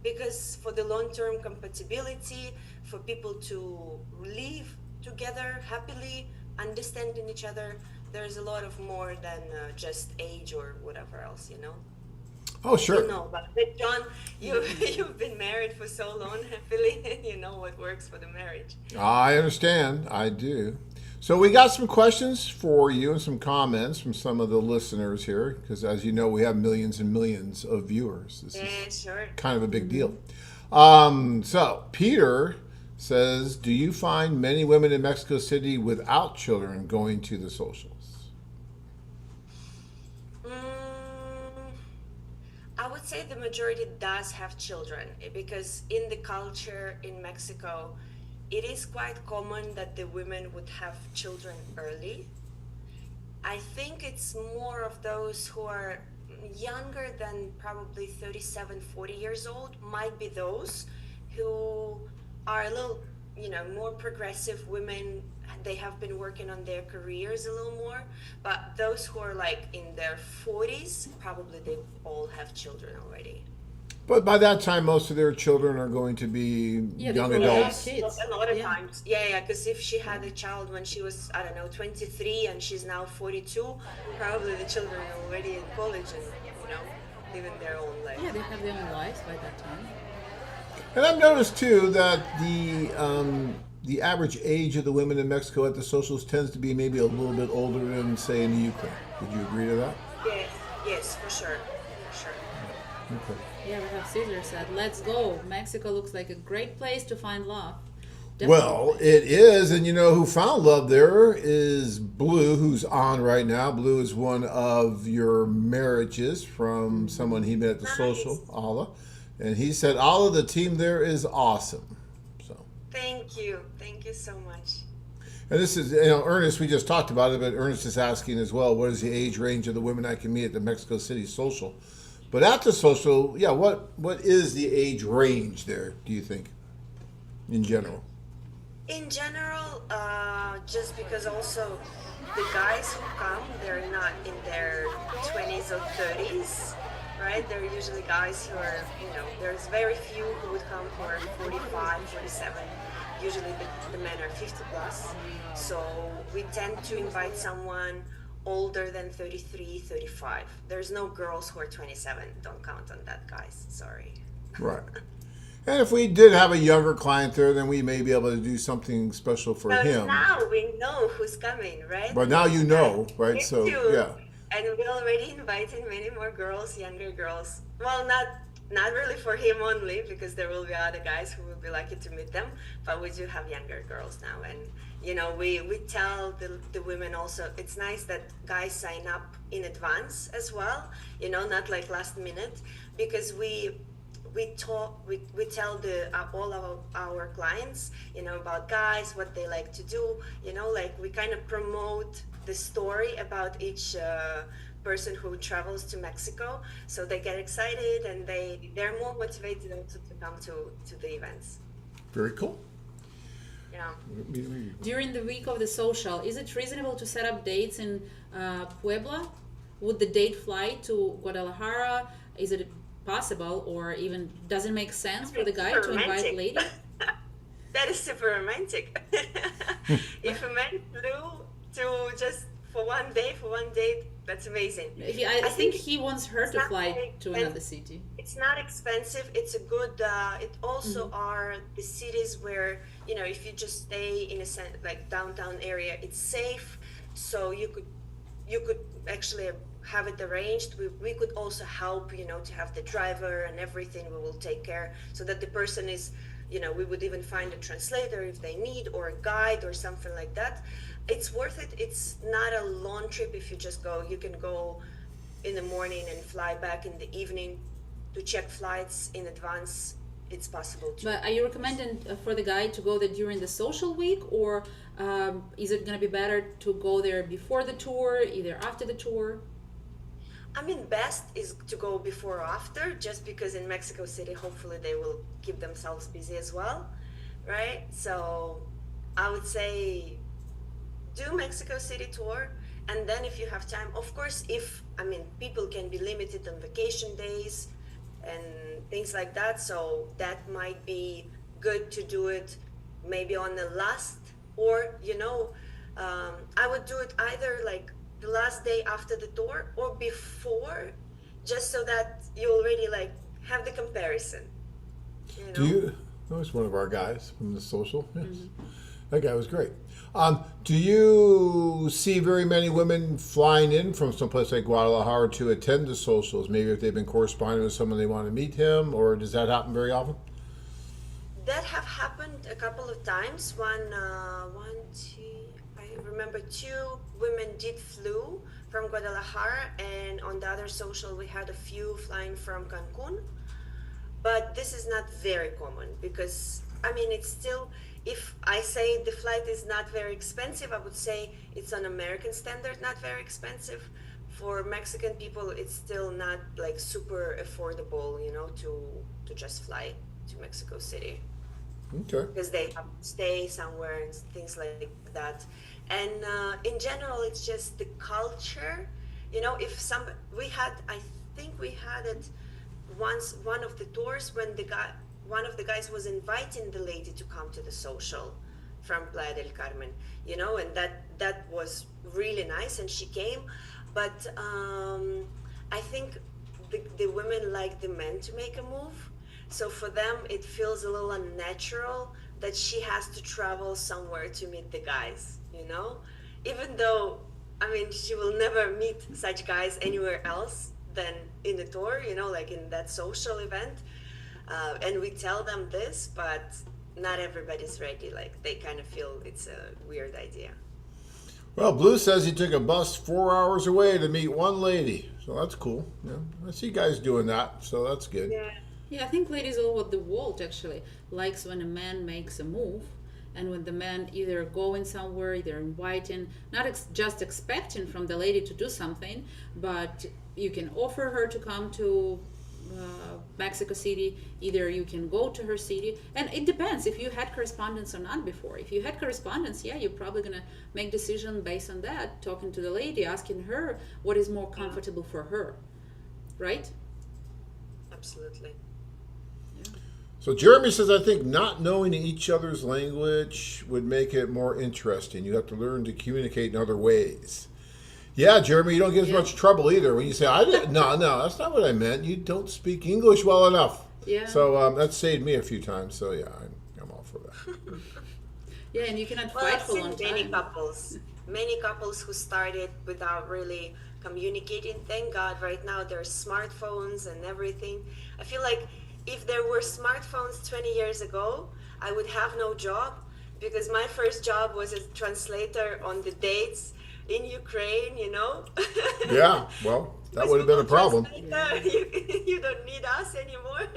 because for the long term compatibility, for people to live together happily, understanding each other, there's a lot of more than just age or whatever else,
Oh, sure.
But John, you've been married for so long, happily, you know what works for the marriage.
I understand. I do. So we got some questions for you and some comments from some of the listeners here, because as you know, we have millions and millions of viewers. This is
Sure.
kind of a big deal. So Peter says, do you find many women in Mexico City without children going to the socials?
I would say the majority does have children, because in the culture in Mexico, it is quite common that the women would have children early. I think it's more of those who are younger than probably 37, 40 years old, might be those who are a little, more progressive women. They have been working on their careers a little more, but those who are like in their 40s, probably they all have children already.
But by that time, most of their children are going to be young adults.
Kids.
A lot of times. Yeah, because if she had a child when she was, 23 and she's now 42, probably the children are already in college and, living their own life.
Yeah, they have their own lives by that time.
And I've noticed too that the average age of the women in Mexico at the socials tends to be maybe a little bit older than, say, in the Ukraine. Would you agree to that?
Yes, yes, for sure, for sure.
Okay.
Yeah, we have Caesar said, let's go. Mexico looks like a great place to find love.
Well, it is, and you know who found love there is Blue, who's on right now. Blue is one of your marriages from someone he met at the social, Allah. And he said, Allah, the team there is awesome. So.
Thank you so much.
And this is, Ernest, we just talked about it, but Ernest is asking as well, what is the age range of the women I can meet at the Mexico City social? But at the social, yeah, what is the age range there, do you think, in general?
In general, just because also the guys who come, they're not in their 20s or 30s, right? They're usually guys who are, there's very few who would come who are 45, 47. Usually the men are 50 plus. So we tend to invite someone older than 33, 35. There's no girls who are 27. Don't count on that, guys. Sorry.
Right. And if we did have a younger client there, then we may be able to do something special for him.
Now we know who's coming, right?
But now you know, right? So, yeah.
And we already invited many more girls, younger girls. Well, not really for him only, because there will be other guys who will be lucky to meet them. But we do have younger girls now. And, we tell the women also, it's nice that guys sign up in advance as well, not like last minute, because we tell all of our clients, about guys, what they like to do, like we kind of promote the story about each person who travels to Mexico, so they get excited and they're more motivated to come to the events.
Very cool.
Yeah.
During the week of the social, is it reasonable to set up dates in Puebla? Would the date fly to Guadalajara? Is it possible, or even does it make sense for the guy to invite lady?
That is super romantic. If a man flew to just for one date, that's amazing.
I think he wants her to fly to another city.
It's not expensive. It's a good. It also are the cities where if you just stay in a like downtown area, it's safe. So you could actually have it arranged. We could also help, to have the driver and everything. We will take care so that the person is, we would even find a translator if they need, or a guide or something like that. It's worth it. It's not a long trip. If you just go, you can go in the morning and fly back in the evening. To check flights in advance, it's possible to.
But are you recommending for the guy to go there during the social week, or is it going to be better to go there before the tour, either after the tour?
I mean, best is to go before or after, just because in Mexico City, hopefully they will keep themselves busy as well, right? So I would say do Mexico City tour, and then if you have time, of course, people can be limited on vacation days and things like that, so that might be good to do it maybe on the last, or I would do it either like the last day after the tour or before, just so that you already like have the comparison.
That was one of our guys from the social. Yes. That guy was great. Do you see very many women flying in from someplace like Guadalajara to attend the socials? Maybe if they've been corresponding with someone, they want to meet him, or does that happen very often?
That have happened a couple of times. I remember 2 women did flew from Guadalajara, and on the other social we had a few flying from Cancun. But this is not very common, because it's still, if I say the flight is not very expensive, I would say it's on American standard, not very expensive. For Mexican people, it's still not like super affordable, to just fly to Mexico City.
Okay.
Because they have to stay somewhere and things like that. And in general, it's just the culture. I think we had it once, one of the tours, when one of the guys was inviting the lady to come to the social from Playa del Carmen, and that was really nice, and she came. But I think the women like the men to make a move. So for them, it feels a little unnatural that she has to travel somewhere to meet the guys, you know? Even though, I mean, she will never meet such guys anywhere else than in the tour, you know, like in that social event. And we tell them this, but not everybody's ready. Like, they kind of feel it's a weird idea.
Well, Blue says he took a bus 4 hours away to meet one lady. So that's cool. Yeah, I see guys doing that, so that's good.
Yeah, I think ladies all over the world actually likes when a man makes a move, and when the man either going somewhere, either inviting, not just expecting from the lady to do something, but you can offer her to come to Mexico City, either you can go to her city, and it depends if you had correspondence or not before. If you had correspondence, yeah, you're probably gonna make decision based on that, talking to the lady, asking her what is more comfortable for her, right?
Absolutely.
So Jeremy says, I think not knowing each other's language would make it more interesting. You have to learn to communicate in other ways. Yeah, Jeremy, you don't get as much trouble either when you say, no, that's not what I meant. You don't speak English well enough.
Yeah.
So that saved me a few times. So yeah, I'm all for that.
Yeah, and you cannot
Well,
fight
I've
for a
seen
long
many couples who started without really communicating. Thank God right now there's smartphones and everything. I feel like if there were smartphones 20 years ago, I would have no job, because my first job was as translator on the dates in Ukraine, you know.
Yeah, well, that would have been a problem.
You don't need us anymore.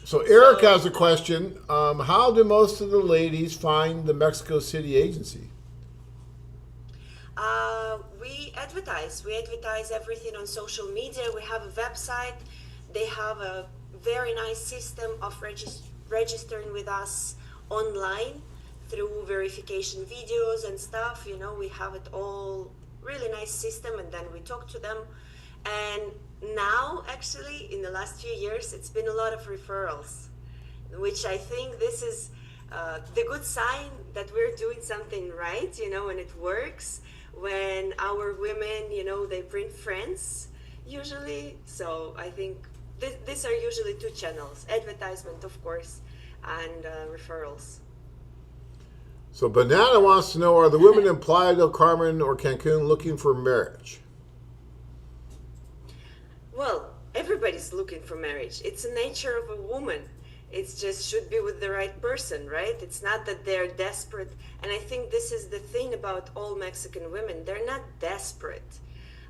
So Eric has a question. How do most of the ladies find the Mexico City agency?
We advertise. We advertise everything on social media. We have a website. They have a very nice system of registering with us online through verification videos and stuff. You know, we have it all really nice system, and then we talk to them. And now, actually, in the last few years, it's been a lot of referrals, which I think this is the good sign that we're doing something right, you know, and it works when our women, you know, they bring friends usually. So I think these are usually two channels: advertisement, of course, and referrals.
So Banana wants to know, are the women in Playa del Carmen or Cancun looking for marriage?
Well, everybody's looking for marriage. It's the nature of a woman. It's just should be with the right person, right? It's not that they're desperate. And I think this is the thing about all Mexican women. They're not desperate.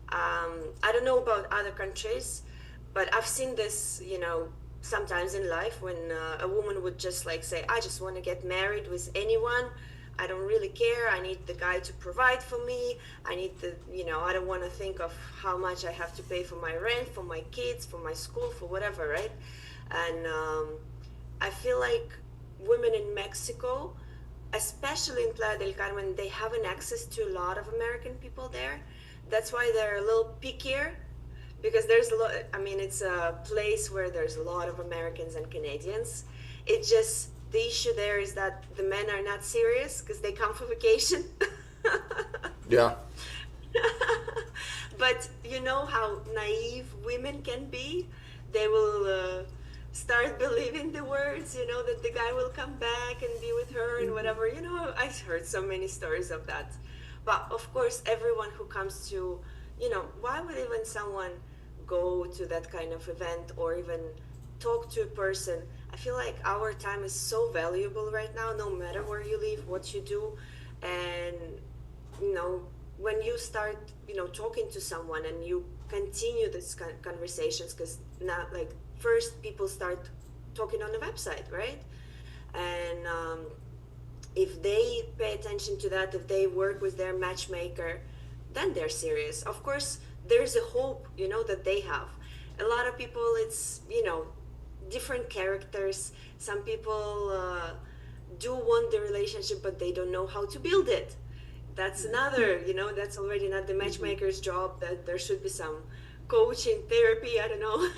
I don't know about other countries, but I've seen this, you know, sometimes in life when a woman would just like say, I just want to get married with anyone. I don't really care. I need the guy to provide for me. I need the, you know, I don't want to think of how much I have to pay for my rent, for my kids, for my school, for whatever, right? And I feel like women in Mexico, especially in Playa del Carmen, they have an access to a lot of American people there. That's why they're a little pickier, because there's a lot, I mean, it's a place where there's a lot of Americans and Canadians. It just, the issue there is that the men are not serious because they come for vacation.
Yeah.
But you know how naive women can be? They will start believing the words, you know, that the guy will come back and be with her and whatever. You know, I've heard so many stories of that. But of course, everyone who comes to, you know, why would even someone go to that kind of event or even talk to a person? I feel like our time is so valuable right now, no matter where you live, what you do. And, you know, when you start, you know, talking to someone and you continue these conversations, because now, like, first people start talking on the website, right? And if they pay attention to that, if they work with their matchmaker, then they're serious. Of course, there's a hope, you know, that they have. A lot of people, it's, you know, different characters. Some people do want the relationship, but they don't know how to build it. That's another, you know, that's already not the matchmaker's job. That there should be some coaching, therapy, I don't know.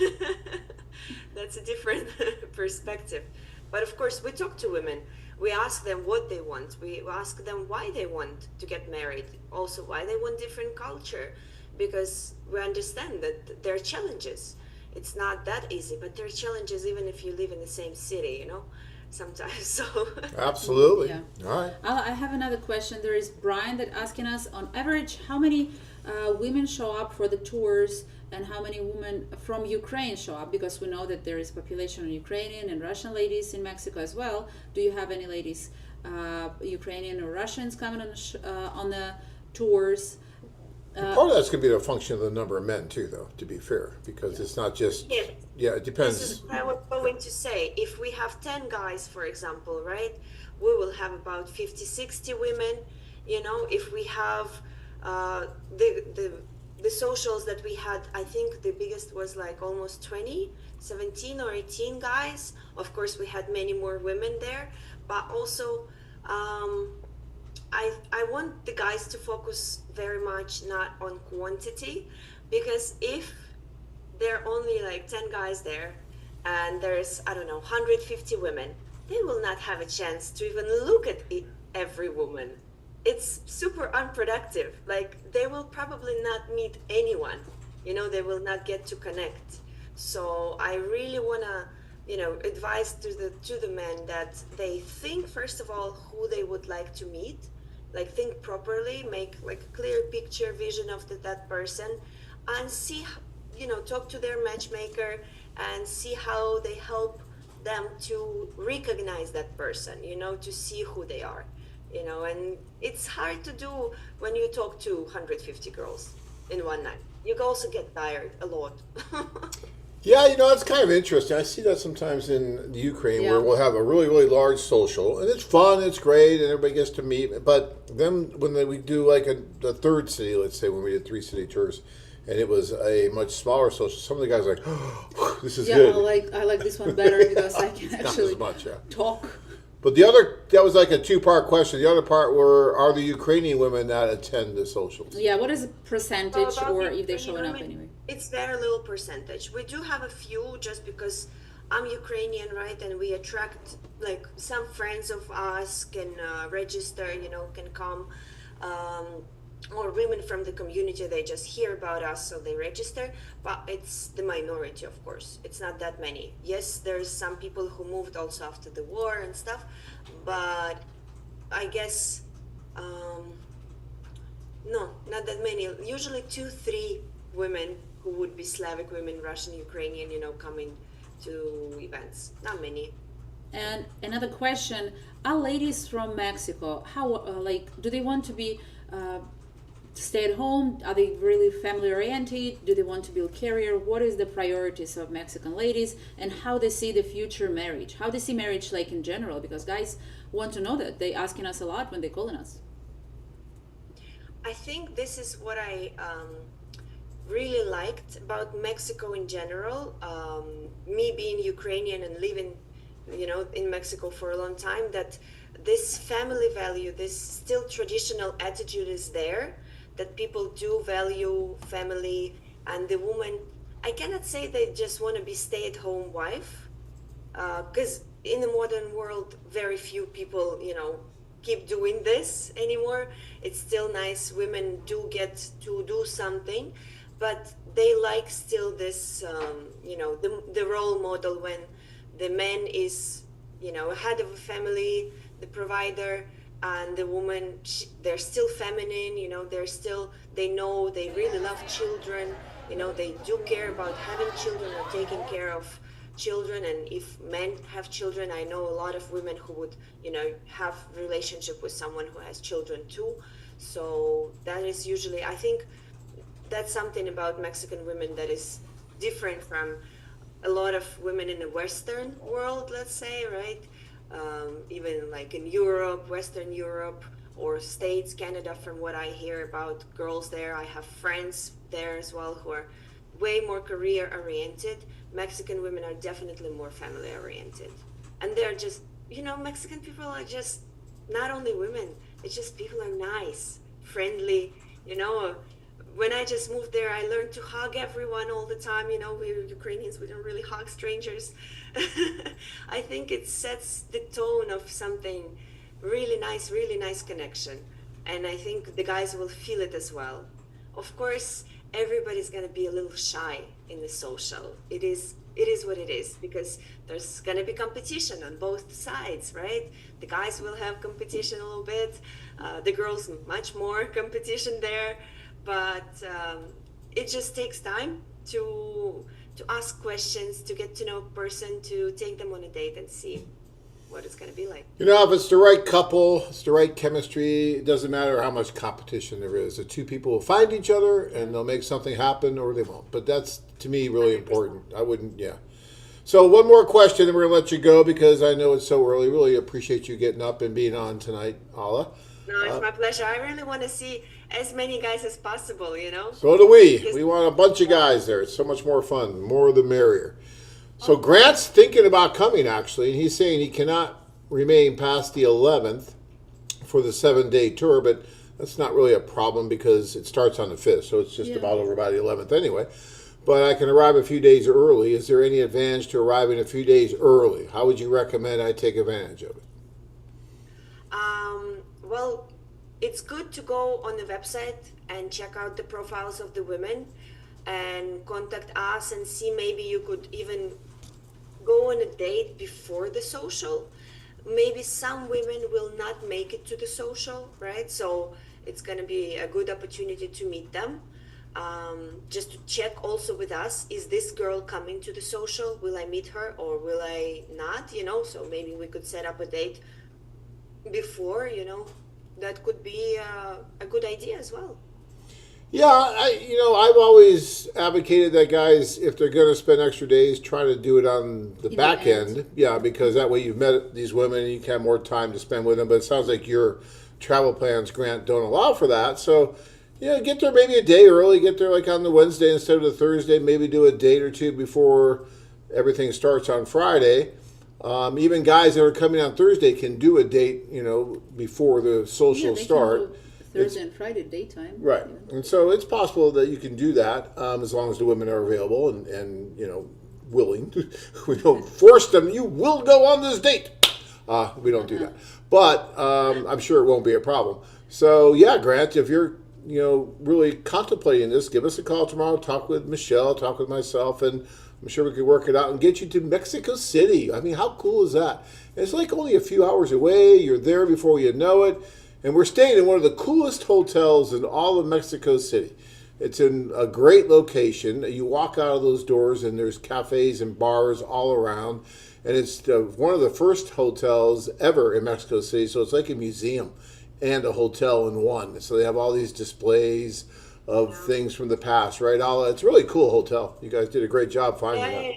That's a different perspective. But of course, we talk to women. We ask them what they want. We ask them why they want to get married. Also, why they want different culture. Because we understand that there are challenges. it's not that easy, but there are challenges even if you live in the same city, you know, sometimes. So
Absolutely.
Yeah.
All right.
I have another question. There is Brian that asking us, on average, how many women show up for the tours, and how many women from Ukraine show up? Because we know that there is population of Ukrainian and Russian ladies in Mexico as well. Do you have any ladies, Ukrainian or Russians, coming on the tours?
Part of that's going to be a function of the number of men too, though. To be fair, because it's not just
yeah,
it depends.
this is what I was going to say. If we have 10 guys, for example, right, we will have about 50, 60 women. You know, if we have the socials that we had, I think the biggest was like almost 20, 17 or 18 guys. Of course, we had many more women there, but also I want the guys to focus very much not on quantity, because if there are only like 10 guys there and there's, I don't know, 150 women, they will not have a chance to even look at every woman. It's super unproductive. Like, they will probably not meet anyone, you know, they will not get to connect. So I really want to, you know, advise to the men that they think, first of all, who they would like to meet. Like, think properly, make like a clear picture, vision of that person, and see, you know, talk to their matchmaker and see how they help them to recognize that person, you know, to see who they are, you know. And it's hard to do when you talk to 150 girls in one night. You also get tired a lot.
Yeah, you know, it's kind of interesting. I see that sometimes in the Ukraine, where we'll have a really, really large social, and it's fun, it's great, and everybody gets to meet. But then when we do like the third city, let's say when we did 3 city tours, and it was a much smaller social, some of the guys are like, oh, this is good.
I like this one better because I can actually
not as much,
talk.
But the other, that was like a 2-part question. The other part were, are the Ukrainian women that attend the socials?
Yeah, what is the percentage,
About
or
the
if they're showing up
women,
anyway?
It's very little percentage. We do have a few, just because I'm Ukrainian, right? And we attract, like, some friends of us can register, you know, can come. Or women from the community, they just hear about us, so they register. But it's the minority, of course. It's not that many. Yes, there's some people who moved also after the war and stuff, but I guess no, not that many. Usually 2, 3 women who would be Slavic women, Russian, Ukrainian, you know, coming to events. Not many.
And another question: are ladies from Mexico, how like, do they want to be stay at home? Are they really family oriented? Do they want to build career? What is the priorities of Mexican ladies, and how they see the future marriage? How they see marriage, like, in general? Because guys want to know that. They asking us a lot when they calling us.
I think this is what I really liked about Mexico in general. Me being Ukrainian and living, you know, in Mexico for a long time, that this family value, this still traditional attitude is there, that people do value family, and the woman, I cannot say they just want to be stay-at-home wife, because in the modern world, very few people, you know, keep doing this anymore. It's still nice. Women do get to do something, but they like still this, you know, the role model when the man is, you know, head of a family, the provider, and the woman, they're still feminine, you know, they know they really love children, you know, they do care about having children or taking care of children. And if men have children, I know a lot of women who would, you know, have relationship with someone who has children too. So that is usually, I think that's something about Mexican women that is different from a lot of women in the Western world, let's say, right? Even like in Europe, Western Europe, or States, Canada, from what I hear about girls there. I have friends there as well who are way more career oriented. Mexican women are definitely more family oriented. And they're just, you know, Mexican people are just not only women, it's just people are nice, friendly, you know. When I just moved there, I learned to hug everyone all the time. You know, we're Ukrainians, we don't really hug strangers. I think it sets the tone of something really nice connection. And I think the guys will feel it as well. Of course, everybody's going to be a little shy in the social. It is what it is, because there's going to be competition on both sides, right? The guys will have competition a little bit, the girls much more competition there, but it just takes time to ask questions, to get to know a person, to take them on a date and see what it's going to be like.
You know, if it's the right couple, it's the right chemistry, it doesn't matter how much competition there is. The two people will find each other and they'll make something happen, or they won't. But that's, to me, really important. I wouldn't, yeah. So one more question, and we're going to let you go because I know it's so early. Really appreciate you getting up and being on tonight, Alla.
No, it's my pleasure. I really want to see as many guys as possible, you know?
So do we. We want a bunch of guys there. It's so much more fun. The more the merrier. So Grant's thinking about coming, actually, and he's saying he cannot remain past the 11th for the 7-day tour, but that's not really a problem because it starts on the 5th, so it's just about over by the 11th anyway. But I can arrive a few days early. Is there any advantage to arriving a few days early? How would you recommend I take advantage of it?
Well, it's good to go on the website and check out the profiles of the women and contact us and see maybe you could even go on a date before the social. Maybe some women will not make it to the social, right? So it's going to be a good opportunity to meet them. Just to check also with us, is this girl coming to the social? Will I meet her or will I not? You know, so maybe we could set up a date before, you know. That could be a good idea as well.
Yeah, I've always advocated that guys, if they're going to spend extra days, try to do it on the back end. Yeah, because that way you've met these women and you can have more time to spend with them. But it sounds like your travel plans, Grant, don't allow for that. So, get there maybe a day early. Get there like on the Wednesday instead of the Thursday. Maybe do a date or two before everything starts on Friday. Even guys that are coming on Thursday can do a date, before the social start.
Thursday and Friday daytime.
Right. And so it's possible that you can do that as long as the women are available and willing. We don't force them. You will go on this date. We don't do that. But I'm sure it won't be a problem. So, yeah, Grant, if you're, really contemplating this, give us a call tomorrow. Talk with Michelle, talk with myself, and I'm sure we could work it out and get you to Mexico City. I mean, how cool is that? It's like only a few hours away. You're there before you know it. And we're staying in one of the coolest hotels in all of Mexico City. It's in a great location. You walk out of those doors and there's cafes and bars all around. And it's one of the first hotels ever in Mexico City. So it's like a museum and a hotel in one. So they have all these displays of things from the past, right, Alla? It's a really cool hotel. You guys did a great job finding that.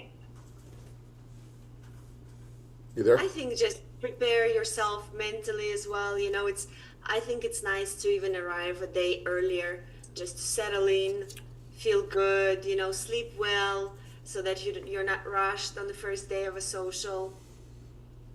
You there?
I think just prepare yourself mentally as well. I think it's nice to even arrive a day earlier, just to settle in, feel good, sleep well, so that you're not rushed on the first day of a social.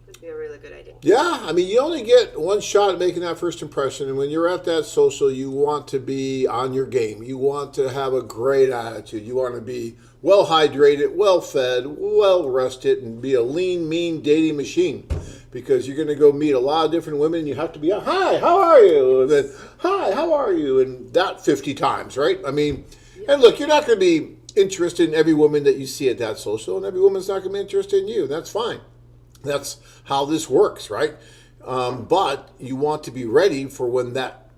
Would be a really good idea.
Yeah, I mean, you only get one shot at making that first impression, and when you're at that social, you want to be on your game. You want to have a great attitude. You want to be well hydrated, well fed, well rested, and be a lean, mean dating machine. Because you're going to go meet a lot of different women, and you have to be, hi, how are you? And then, hi, how are you? And that 50 times, right? I mean, and look, you're not going to be interested in every woman that you see at that social, and every woman's not going to be interested in you. That's fine. That's how this works, right? But you want to be ready for when that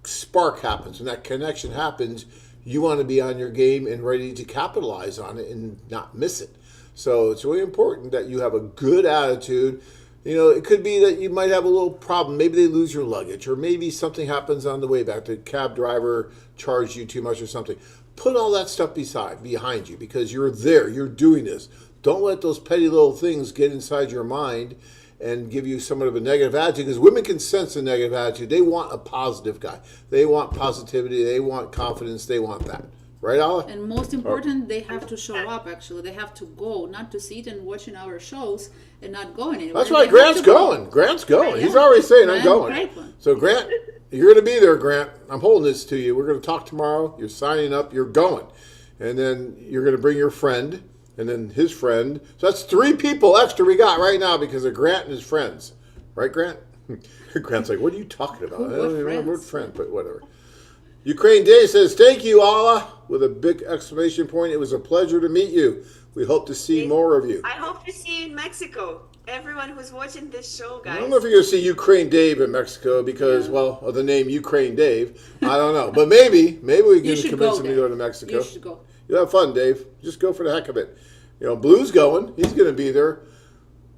spark happens, when that connection happens. You want to be on your game and ready to capitalize on it and not miss it. So it's really important that you have a good attitude. It could be that you might have a little problem. Maybe they lose your luggage, or maybe something happens on the way back. The cab driver charged you too much or something. Put all that stuff behind you, because you're there. You're doing this. Don't let those petty little things get inside your mind and give you somewhat of a negative attitude, because women can sense a negative attitude. They want a positive guy. They want positivity. They want confidence. They want that. Right, Alla?
And most important, they have to show up, actually. They have to go, not to sit and watching our shows and not going anywhere.
That's right, Grant's going. Grant's going. He's already saying, I'm going. So, Grant, you're going to be there, Grant. I'm holding this to you. We're going to talk tomorrow. You're signing up. You're going. And then you're going to bring your friend, and then his friend. So that's 3 people extra we got right now because of Grant and his friends. Right, Grant? Grant's like, what are you talking about? I don't even know the word friend, but whatever. Ukraine Dave says, thank you, Allah, with a big exclamation point. It was a pleasure to meet you. We hope to see more of you.
I hope to see you in Mexico. Everyone who's watching this show, guys.
I don't know if you're going to see Ukraine Dave in Mexico because, well, of the name Ukraine Dave. I don't know. But maybe we can convince him to go to Mexico.
You should go.
You'll have fun, Dave. Just go for the heck of it. You know, Blue's going. He's going to be there.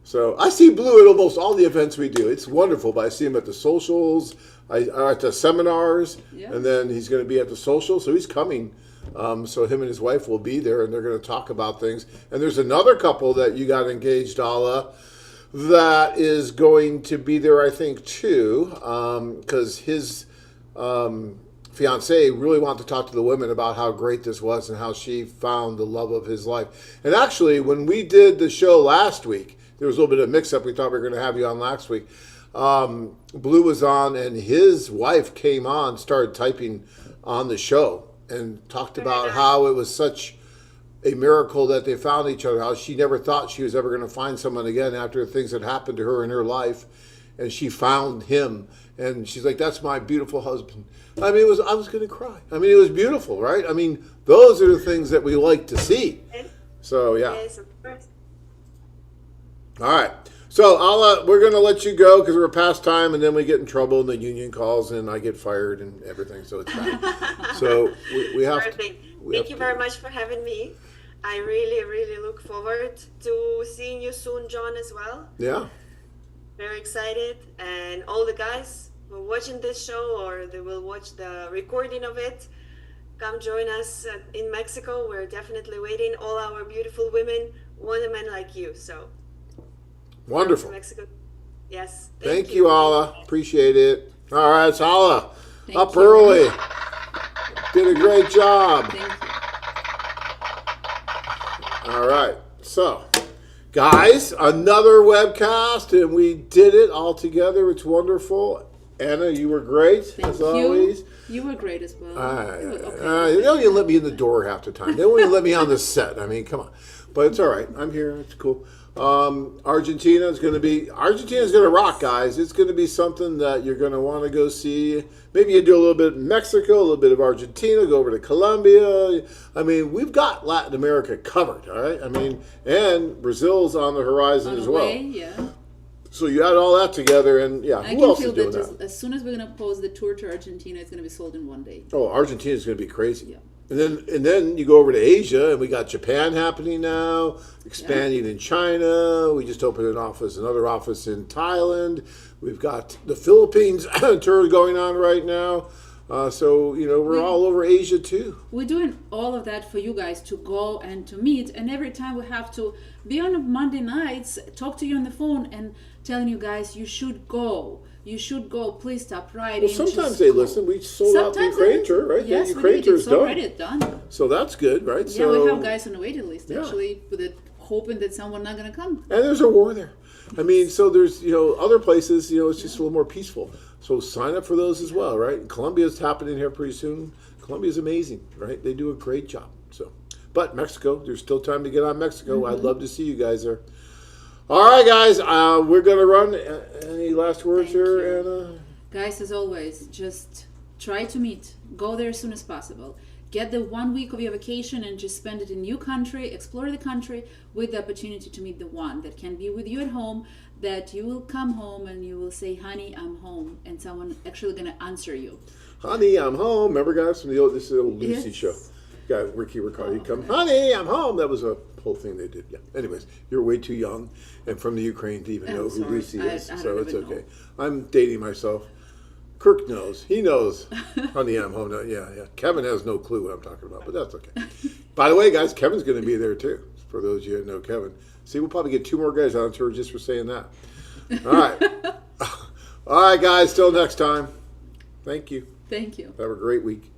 So I see Blue at almost all the events we do. It's wonderful. But I see him at the socials, at the seminars, and then he's going to be at the social. So he's coming. So him and his wife will be there, and they're going to talk about things. And there's another couple that you got engaged, Allah, that is going to be there, I think, too, because his fiancée really wanted to talk to the women about how great this was and how she found the love of his life. And actually, when we did the show last week, there was a little bit of mix-up. We thought we were going to have you on last week. Blue was on, and his wife came on, started typing on the show, and talked about how it was such a miracle that they found each other, how she never thought she was ever going to find someone again after things had happened to her in her life, and she found him. And she's like, that's my beautiful husband. I mean, I was going to cry. I mean, it was beautiful, right? I mean, those are the things that we like to see. So, yeah.
Yes, of course.
All right. So we're going to let you go because we're past time, and then we get in trouble, and the union calls, and I get fired and everything. So it's bad. So we have to.
Thank you very much for having me. I really, really look forward to seeing you soon, John, as well.
Yeah.
Very excited. And all the guys who are watching this show or they will watch the recording of it, come join us in Mexico. We're definitely waiting. All our beautiful women want a man like you. So.
Wonderful.
Mexico. Yes.
Thank you, Allah. Appreciate it. All right, it's Allah. Up
you.
early. Did a great job.
Thank you.
All right. So, guys, another webcast, and we did it all together. It's wonderful. Anna, you were great, as always.
You were great as well.
They don't even let me in the door half the time. They won't even let me on the set. I mean, come on. But it's all right. I'm here. It's cool. Argentina's going to rock, guys. It's going to be something that you're going to want to go see. Maybe you do a little bit of Mexico, a little bit of Argentina, go over to Colombia. I mean, we've got Latin America covered, all right? I mean, and Brazil's on the horizon as well.
Yeah.
So you add all that together, and who else is doing that?
As soon as we're going to post the tour to Argentina, it's going to be sold in one day.
Oh, Argentina's going to be crazy.
Yeah.
And then you go over to Asia, and we got Japan happening now, expanding in China. We just opened another office in Thailand. We've got the Philippines tour going on right now. So, we're all over Asia too.
We're doing all of that for you guys to go and to meet. And every time we have to be on Monday nights, talk to you on the phone and telling you guys, you should go. You should go. Please stop writing.
Well, sometimes they listen. We sold out the Ukraine tour, right?
Yes,
the Ukraine tour is done.
already done.
So that's good, right?
Yeah,
so,
we have guys on the waiting list, actually, with it, hoping that someone not going to come.
And there's a war there. I mean, so there's, other places, it's just a little more peaceful. So sign up for those as well, right? Colombia's happening here pretty soon. Colombia's amazing, right? They do a great job. So, but Mexico, there's still time to get on Mexico. I'd love to see you guys there. All right, guys, we're going to run. Any last words here, Anna?
Guys, as always, just try to meet. Go there as soon as possible. Get the 1 week of your vacation and just spend it in your country, explore the country with the opportunity to meet the one that can be with you at home, that you will come home and you will say, honey, I'm home, and someone actually going to answer you.
Honey, I'm home. Remember, guys, from this is the old Lucy show. Got Ricky Ricardo. He'd come, honey, I'm home. That was a whole thing they did. Yeah. Anyways, you're way too young and from the Ukraine to even know who Lucy is. So it's okay. I'm dating myself. Kirk knows. He knows. Honey, I'm home now. Yeah. Kevin has no clue what I'm talking about, but that's okay. By the way, guys, Kevin's going to be there too. For those of you that know Kevin. See, we'll probably get 2 more guys on tour just for saying that. All right. All right, guys. Till next time. Thank you.
Thank you.
Have a great week.